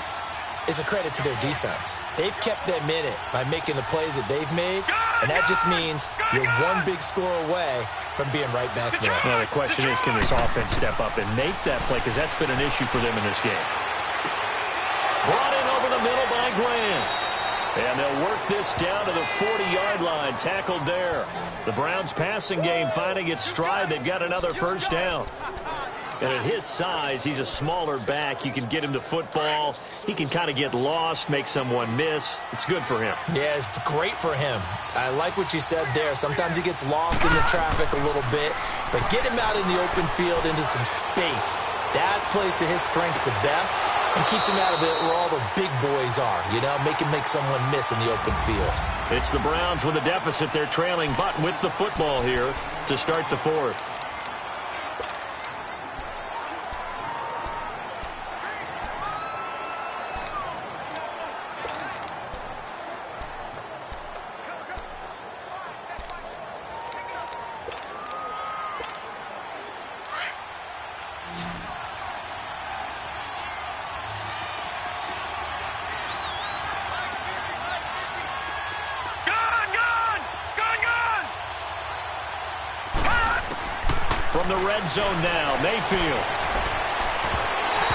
is a credit to their defense. They've kept them in it by making the plays that they've made, and that just means you're one big score away from being right back there. Well, the question is, can this offense step up and make that play? Because that's been an issue for them in this game. Brought in over the middle by Grant. And they'll work this down to the 40-yard line. Tackled there. The Browns' passing game finding its stride. They've got another 1st down. And at his size, he's a smaller back. You can get him to football. He can kind of get lost, make someone miss. It's good for him. Yeah, it's great for him. I like what you said there. Sometimes he gets lost in the traffic a little bit, but get him out in the open field into some space. That plays to his strengths the best and keeps him out of it where all the big boys are, you know, make someone miss in the open field. It's the Browns with a deficit. They're trailing, but with the football here to start the 4th. From the red zone now, Mayfield.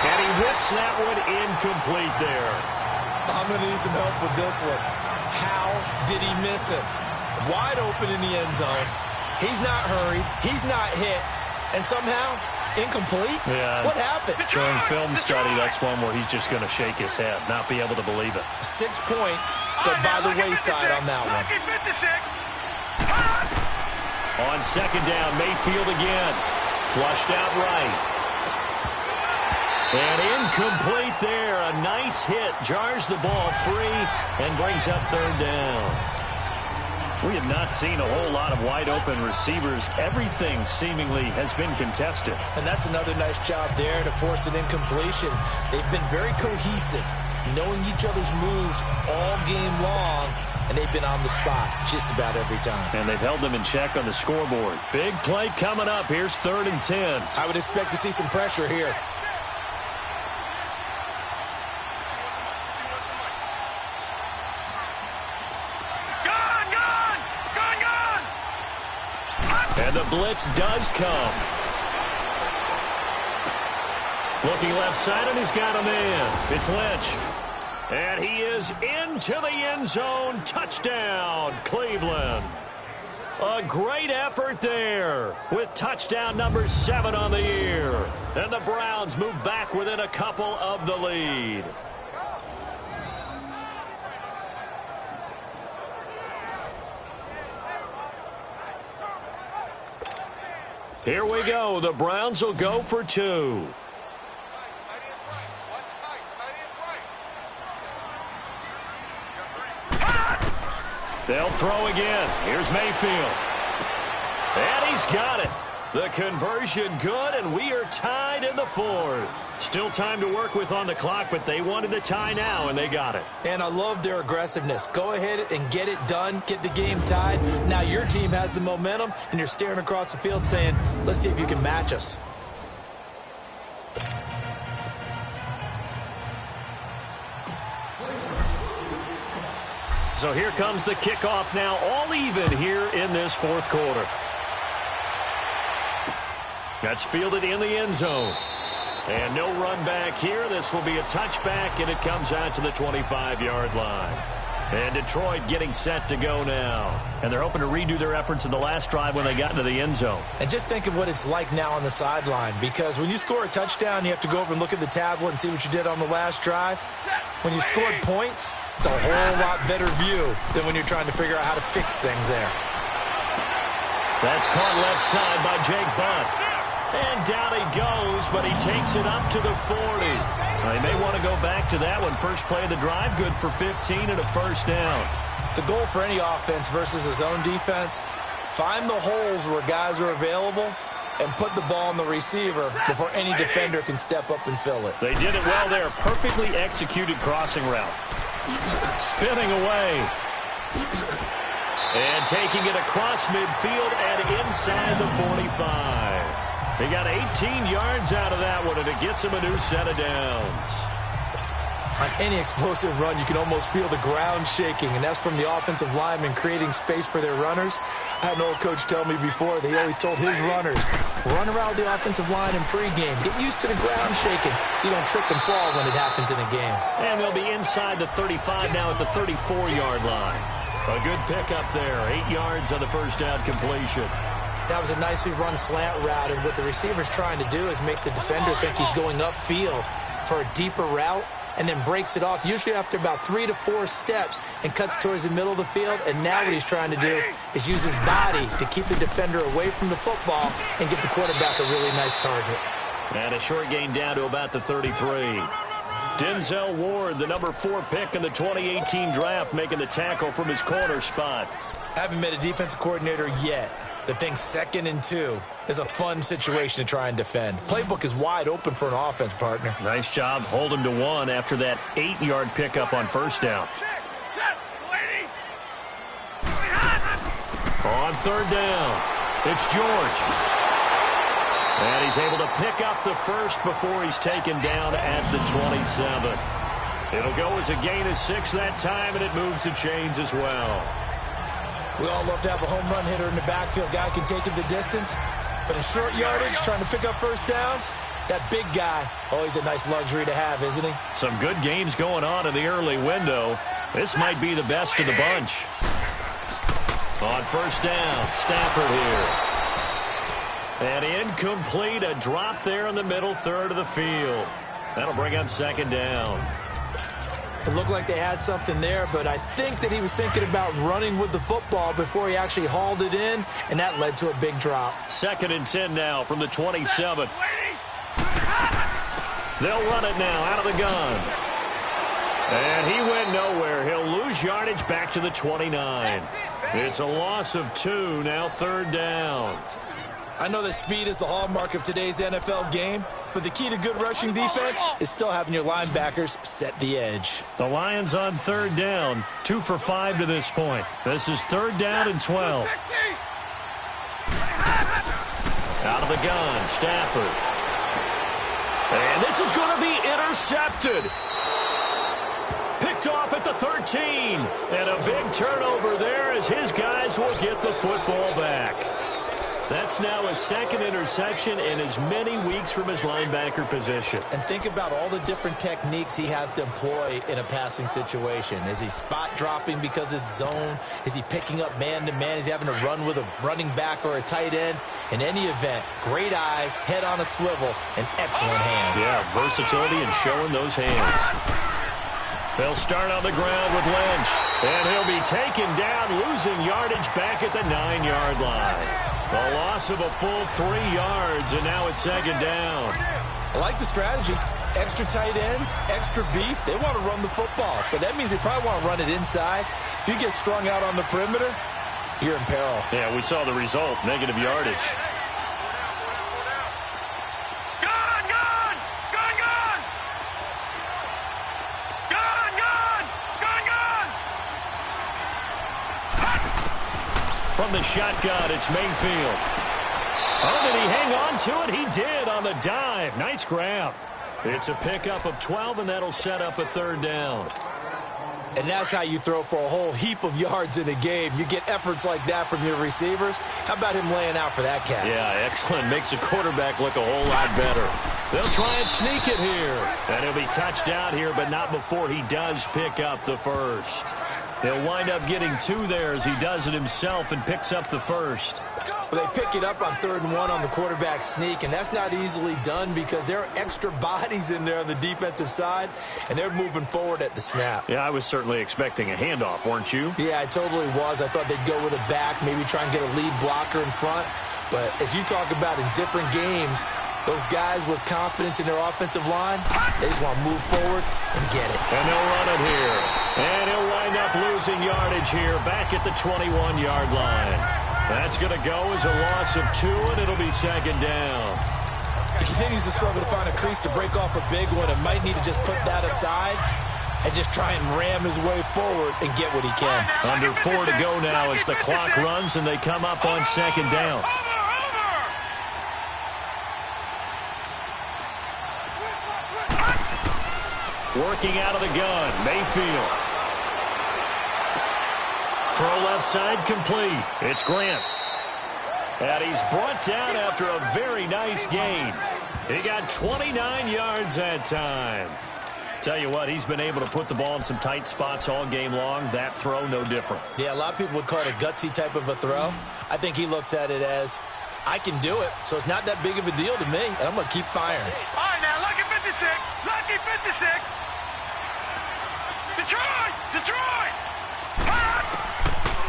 And he whips that one incomplete there. I'm going to need some help with this one. How did he miss it? Wide open in the end zone. He's not hurried. He's not hit. And somehow, incomplete? Yeah. What happened? During film study, that's one where he's just going to shake his head, not be able to believe it. 6 points go by the wayside on that one. On 2nd down, Mayfield again. Flushed out right. And incomplete there. A nice hit. Jars the ball free and brings up 3rd down. We have not seen a whole lot of wide open receivers. Everything seemingly has been contested. And that's another nice job there to force an incompletion. They've been very cohesive, knowing each other's moves all game long, and they've been on the spot just about every time. And they've held them in check on the scoreboard. Big play coming up. Here's 3rd and 10. I would expect to see some pressure here. And the blitz does come. Looking left side, and he's got a man. It's Lynch. And he is into the end zone. Touchdown, Cleveland. A great effort there with touchdown number 7 on the year. And the Browns move back within a couple of the lead. Here we go. The Browns will go for 2. They'll throw again. Here's Mayfield. And he's got it. The conversion good, and we are tied in the 4th. Still time to work with on the clock, but they wanted the tie now, and they got it. And I love their aggressiveness. Go ahead and get it done. Get the game tied. Now your team has the momentum, and you're staring across the field saying, let's see if you can match us. So here comes the kickoff now, all even here in this 4th quarter. That's fielded in the end zone. And no run back here. This will be a touchback, and it comes out to the 25-yard line. And Detroit getting set to go now. And they're hoping to redo their efforts in the last drive when they got into the end zone. And just think of what it's like now on the sideline, because when you score a touchdown, you have to go over and look at the tablet and see what you did on the last drive. When you scored points, it's a whole lot better view than when you're trying to figure out how to fix things there. That's caught left side by Jake Butt. And down he goes, but he takes it up to the 40. They may want to go back to that one. First play of the drive, good for 15 and a first down. The goal for any offense versus a zone defense, find the holes where guys are available and put the ball on the receiver before any defender can step up and fill it. They did it well there. Perfectly executed crossing route. Spinning away. And taking it across midfield and inside the 45. He got 18 yards out of that one, and it gets him a new set of downs. On any explosive run, you can almost feel the ground shaking, and that's from the offensive linemen creating space for their runners. I had an old coach tell me before, they always told his runners, run around the offensive line in pregame. Get used to the ground shaking so you don't trip and fall when it happens in a game. And they'll be inside the 35 now at the 34-yard line. A good pickup there, 8 yards on the first down completion. That was a nicely run slant route, and what the receiver's trying to do is make the defender think he's going upfield for a deeper route, and then breaks it off, usually after about 3 to 4 steps, and cuts towards the middle of the field. And now what he's trying to do is use his body to keep the defender away from the football and give the quarterback a really nice target. And a short gain down to about the 33. Denzel Ward, the number 4 pick in the 2018 draft, making the tackle from his corner spot. Haven't met a defensive coordinator yet that thinks 2nd and 2 is a fun situation to try and defend. Playbook is wide open for an offense, partner. Nice job. Hold him to 1 after that 8-yard pickup on first down. On third down, it's George. And he's able to pick up the first before he's taken down at the 27. It'll go as a gain of 6 that time, and it moves the chains as well. We all love to have a home run hitter in the backfield. Guy can take it the distance. But in short yardage, trying to pick up first downs, that big guy, always a nice luxury to have, isn't he? Some good games going on in the early window. This might be the best of the bunch. On first down, Stafford here. And incomplete, a drop there in the middle third of the field. That'll bring up second down. It looked like they had something there, but I think that he was thinking about running with the football before he actually hauled it in, and that led to a big drop. 2nd and 10 now from the 27. They'll run it now out of the gun. And he went nowhere. He'll lose yardage back to the 29. It's a loss of 2, now 3rd down. I know that speed is the hallmark of today's NFL game, but the key to good rushing defense is still having your linebackers set the edge. The Lions on 3rd down, 2 for 5 to this point. This is 3rd down and 12. Out of the gun, Stafford. And this is going to be intercepted. Picked off at the 13. And a big turnover there as his guys will get the football back. That's now his second interception in as many weeks from his linebacker position. And think about all the different techniques he has to employ in a passing situation. Is he spot dropping because it's zone? Is he picking up man-to-man? Is he having to run with a running back or a tight end? In any event, great eyes, head on a swivel, and excellent hands. Yeah, versatility and showing those hands. They'll start on the ground with Lynch. And he'll be taken down, losing yardage back at the 9-yard line. A loss of a full 3 yards, and now it's second down. I like the strategy. Extra tight ends, extra beef. They want to run the football, but that means they probably want to run it inside. If you get strung out on the perimeter, you're in peril. Yeah, we saw the result, negative yardage. From the shotgun, it's Mayfield. Oh, did he hang on to it? He did on the dive. Nice grab. It's a pickup of 12, and that'll set up a third down. And that's how you throw for a whole heap of yards in a game. You get efforts like that from your receivers. How about him laying out for that catch? Yeah, excellent. Makes the quarterback look a whole lot better. They'll try and sneak it here. And he'll be touched out here, but not before he does pick up the first. He'll wind up getting 2 there as he does it himself and picks up the first. Well, they pick it up on 3rd and 1 on the quarterback sneak, and that's not easily done because there are extra bodies in there on the defensive side, and they're moving forward at the snap. Yeah, I was certainly expecting a handoff, weren't you? Yeah, I totally was. I thought they'd go with a back, maybe try and get a lead blocker in front. But as you talk about in different games, those guys with confidence in their offensive line, they just want to move forward and get it. And they'll run it here. And he'll wind up losing yardage here back at the 21-yard line. That's going to go as a loss of 2, and it'll be second down. He continues to struggle to find a crease to break off a big one and might need to just put that aside and just try and ram his way forward and get what he can. Under 4 to go now as the clock runs and they come up on second down. Working out of the gun, Mayfield. Throw left side complete. It's Grant. And he's brought down after a very nice gain. He got 29 yards that time. Tell you what, he's been able to put the ball in some tight spots all game long. That throw, no different. Yeah, a lot of people would call it a gutsy type of a throw. I think he looks at it as, I can do it, so it's not that big of a deal to me, and I'm going to keep firing. All right, now, lucky 56. Lucky 56. Detroit! Detroit!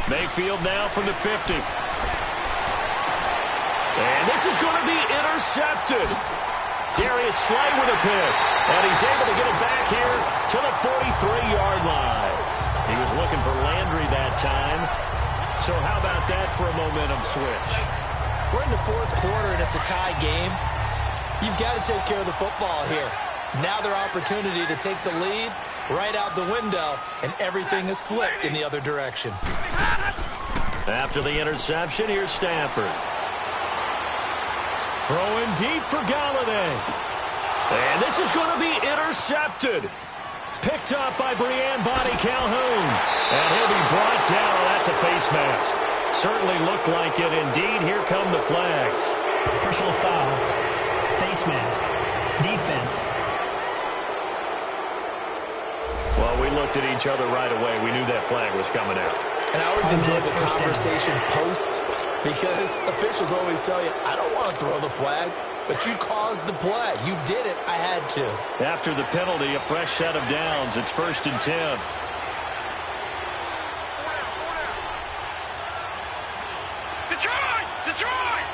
Mayfield now from the 50. And this is going to be intercepted. Darius Slay with a pick. And he's able to get it back here to the 43-yard line. He was looking for Landry that time. So how about that for a momentum switch? We're in the 4th quarter, and it's a tie game. You've got to take care of the football here. Now their opportunity to take the lead right out the window, and everything is flipped in the other direction. After the interception, here's Stafford. Throwing deep for Galladay. And this is going to be intercepted. Picked up by Breanne Body Calhoun. And he'll be brought down. Oh, that's a face mask. Certainly looked like it. Indeed, here come the flags. Personal foul. Face mask. Defense. Well, we looked at each other right away. We knew that flag was coming out. And I always enjoy the conversation post because officials always tell you, I don't want to throw the flag, but you caused the play. You did it. I had to. After the penalty, a fresh set of downs. It's 1st and 10. Detroit! Detroit!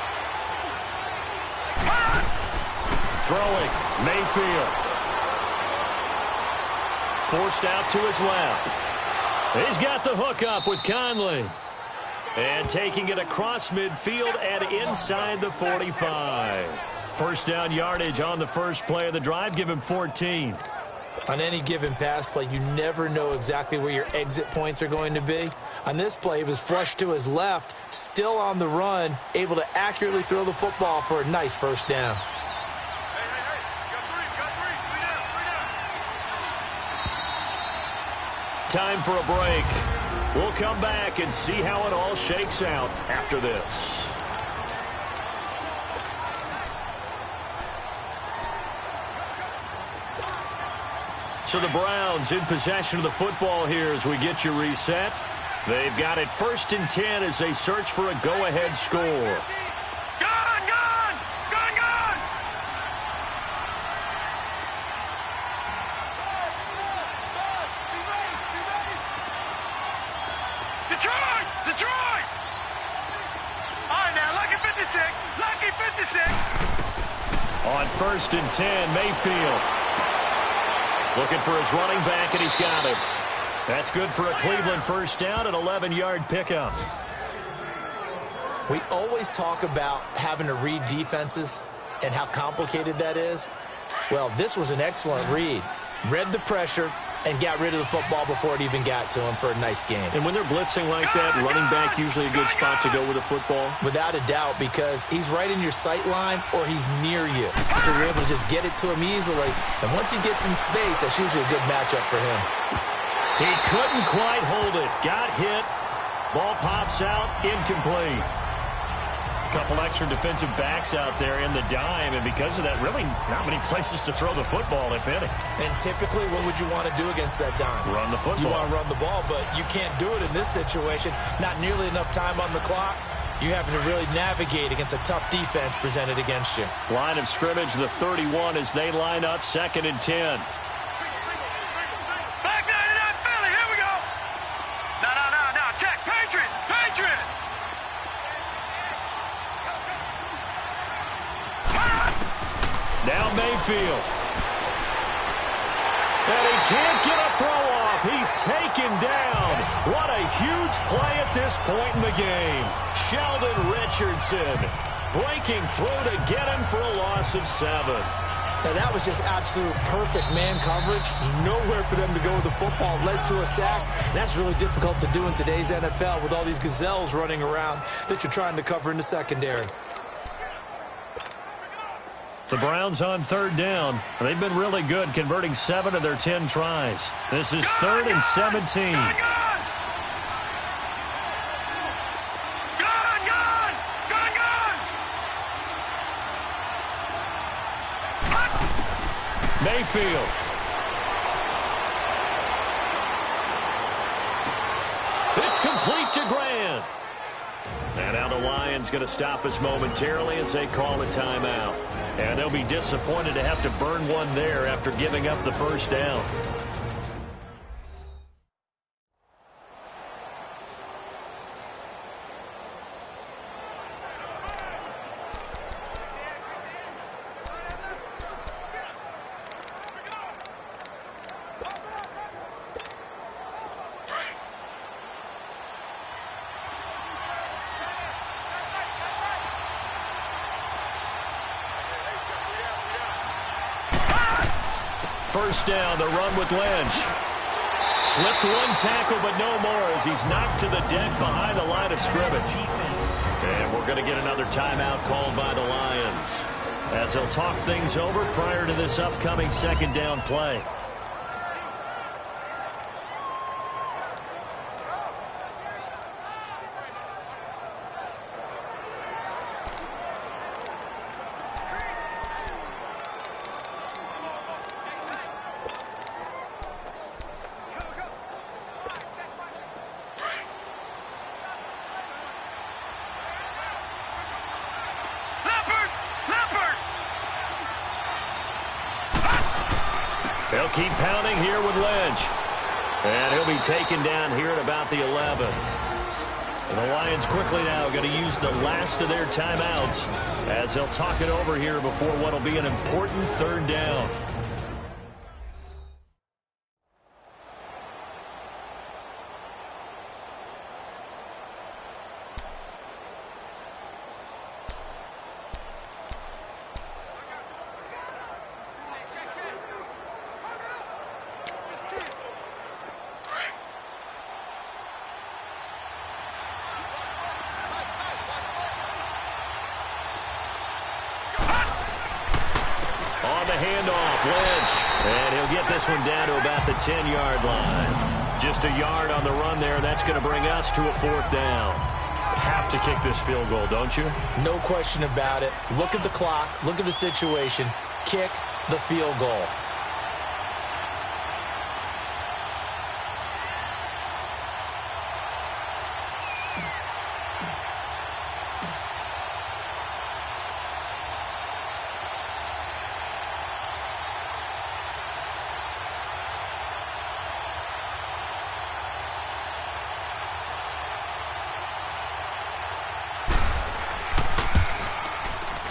Throwing, Mayfield. Forced out to his left. He's got the hook up with Conley. And taking it across midfield and inside the 45. First down yardage on the first play of the drive. Give him 14. On any given pass play, you never know exactly where your exit points are going to be. On this play, he was flushed to his left, still on the run, able to accurately throw the football for a nice first down. Time for a break. We'll come back and see how it all shakes out after this. So the Browns in possession of the football here as we get you reset. They've got it 1st and 10 as they search for a go-ahead score. Gone, gone! Gone, gone! Detroit! Detroit! All right, now, lucky 56. Lucky 56. On 1st and 10, Mayfield. Looking for his running back, and he's got him. That's good for a Cleveland first down, an 11-yard pickup. We always talk about having to read defenses and how complicated that is. Well, this was an excellent read. Read the pressure and got rid of the football before it even got to him for a nice game. And when they're blitzing like that, running back usually a good spot to go with the football? Without a doubt, because he's right in your sight line or he's near you. So you're able to just get it to him easily. And once he gets in space, that's usually a good matchup for him. He couldn't quite hold it. Got hit. Ball pops out. Incomplete. Couple extra defensive backs out there in the dime, and because of that, really not many places to throw the football, if any. And typically, what would you want to do against that dime? Run the football. You want to run the ball, but you can't do it in this situation. Not nearly enough time on the clock. You having to really navigate against a tough defense presented against you. Line of scrimmage, the 31 as they line up 2nd and 10. Back 99 Philly, here we go. No, check. Patriot, Patriot. Now Mayfield. And he can't get a throw off. He's taken down. What a huge play at this point in the game. Sheldon Richardson breaking through to get him for a loss of 7. Now, that was just absolute perfect man coverage. Nowhere for them to go with the football. Led to a sack. That's really difficult to do in today's NFL with all these gazelles running around that you're trying to cover in the secondary. The Browns on 3rd down. They've been really good, converting 7 of their 10 tries. This is 3rd and 17. Mayfield. It's complete to Grant. And now the Lions going to stop us momentarily as they call a timeout. And they'll be disappointed to have to burn one there after giving up the first down. First down, the run with Lynch. Slipped one tackle, but no more as he's knocked to the deck behind the line of scrimmage. And we're going to get another timeout called by the Lions as they'll talk things over prior to this upcoming 2nd down play. They'll keep pounding here with Lynch. And he'll be taken down here at about the 11. And the Lions quickly now going to use the last of their timeouts as they'll talk it over here before what will be an important 3rd down. On the handoff, Lynch. And he'll get this one down to about the 10-yard line. Just a yard on the run there. That's going to bring us to a 4th down. Have to kick this field goal, don't you? No question about it. Look at the clock. Look at the situation. Kick the field goal.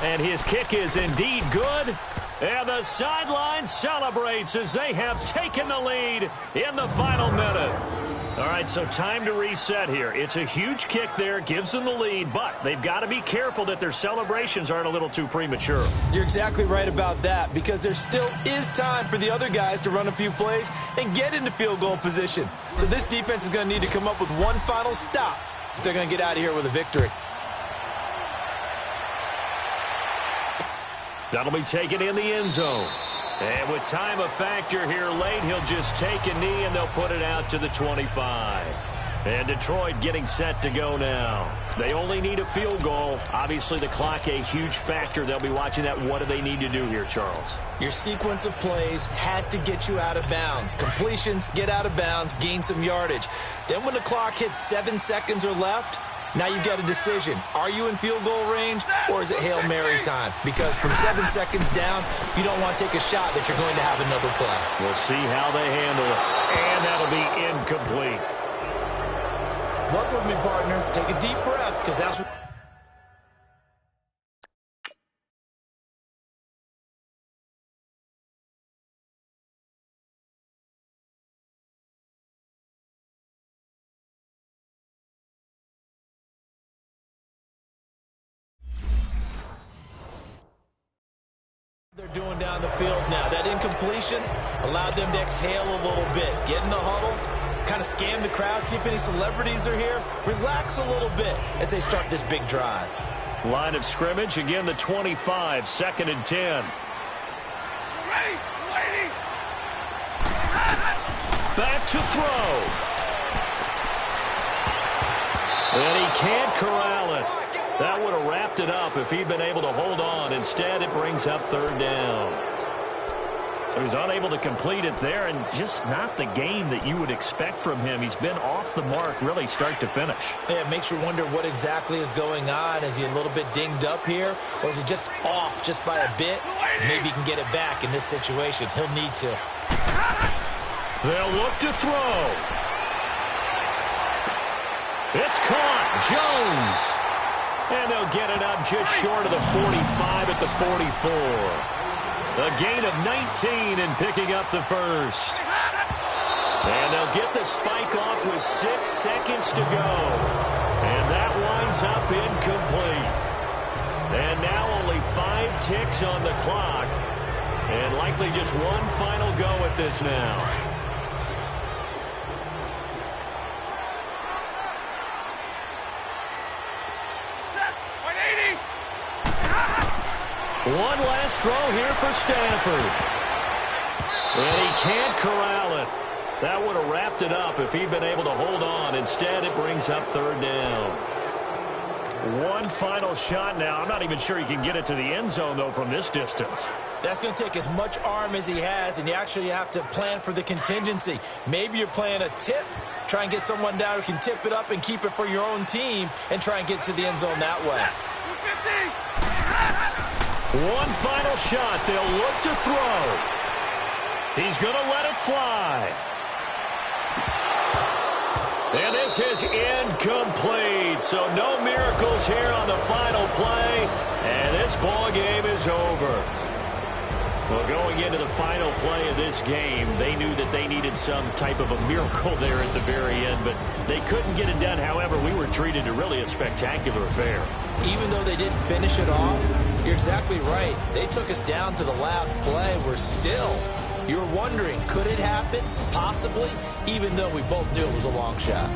And his kick is indeed good. And the sideline celebrates as they have taken the lead in the final minute. All right, so time to reset here. It's a huge kick there, gives them the lead, but they've got to be careful that their celebrations aren't a little too premature. You're exactly right about that, because there still is time for the other guys to run a few plays and get into field goal position. So this defense is going to need to come up with one final stop if they're going to get out of here with a victory. That'll be taken in the end zone. And with time a factor here late, he'll just take a knee and they'll put it out to the 25. And Detroit getting set to go now. They only need a field goal. Obviously, the clock a huge factor. They'll be watching that. What do they need to do here, Charles? Your sequence of plays has to get you out of bounds. Completions, get out of bounds, gain some yardage. Then when the clock hits 7 seconds or left, now you've got a decision. Are you in field goal range, or is it Hail Mary time? Because from 7 seconds down, you don't want to take a shot that you're going to have another play. We'll see how they handle it. And that'll be incomplete. Work with me, partner. Take a deep breath, because that's what... they're doing down the field now. That incompletion allowed them to exhale a little bit. Get in the huddle, kind of scan the crowd, see if any celebrities are here. Relax a little bit as they start this big drive. Line of scrimmage, again the 25, 2nd and 10. Ready, lady. Back to throw. And he can't corral it. That would have wrapped it up if he'd been able to hold on. Instead, it brings up 3rd down. So he's unable to complete it there, and just not the game that you would expect from him. He's been off the mark really start to finish. Yeah, it makes you wonder what exactly is going on. Is he a little bit dinged up here, or is it just off just by a bit? Maybe he can get it back in this situation. He'll need to. They'll look to throw. It's caught. Jones. And they'll get it up just short of the 45 at the 44. A gain of 19 and picking up the first. And they'll get the spike off with 6 seconds to go. And that winds up incomplete. And now only 5 ticks on the clock. And likely just one final go at this now. One last throw here for Stanford. And he can't corral it. That would have wrapped it up if he'd been able to hold on. Instead, it brings up 3rd down. One final shot now. I'm not even sure he can get it to the end zone, though, from this distance. That's going to take as much arm as he has, and you actually have to plan for the contingency. Maybe you're playing a tip. Try and get someone down who can tip it up and keep it for your own team and try and get to the end zone that way. 250. One final shot. They'll look to throw. He's going to let it fly. And this is incomplete. So no miracles here on the final play. And this ball game is over. Well, going into the final play of this game, they knew that they needed some type of a miracle there at the very end, but they couldn't get it done. However, we were treated to really a spectacular affair. Even though they didn't finish it off, you're exactly right. They took us down to the last play. We're still, you were wondering, could it happen? Possibly, even though we both knew it was a long shot.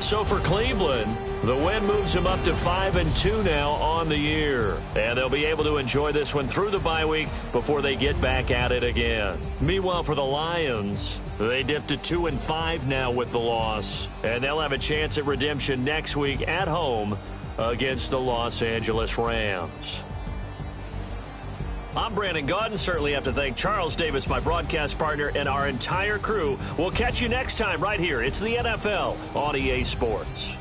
So for Cleveland, the win moves them up to 5-2 now on the year. And they'll be able to enjoy this one through the bye week before they get back at it again. Meanwhile, for the Lions, they dipped to 2-5 now with the loss. And they'll have a chance at redemption next week at home against the Los Angeles Rams. I'm Brandon Gaudin. Certainly have to thank Charles Davis, my broadcast partner, and our entire crew. We'll catch you next time right here. It's the NFL on EA Sports.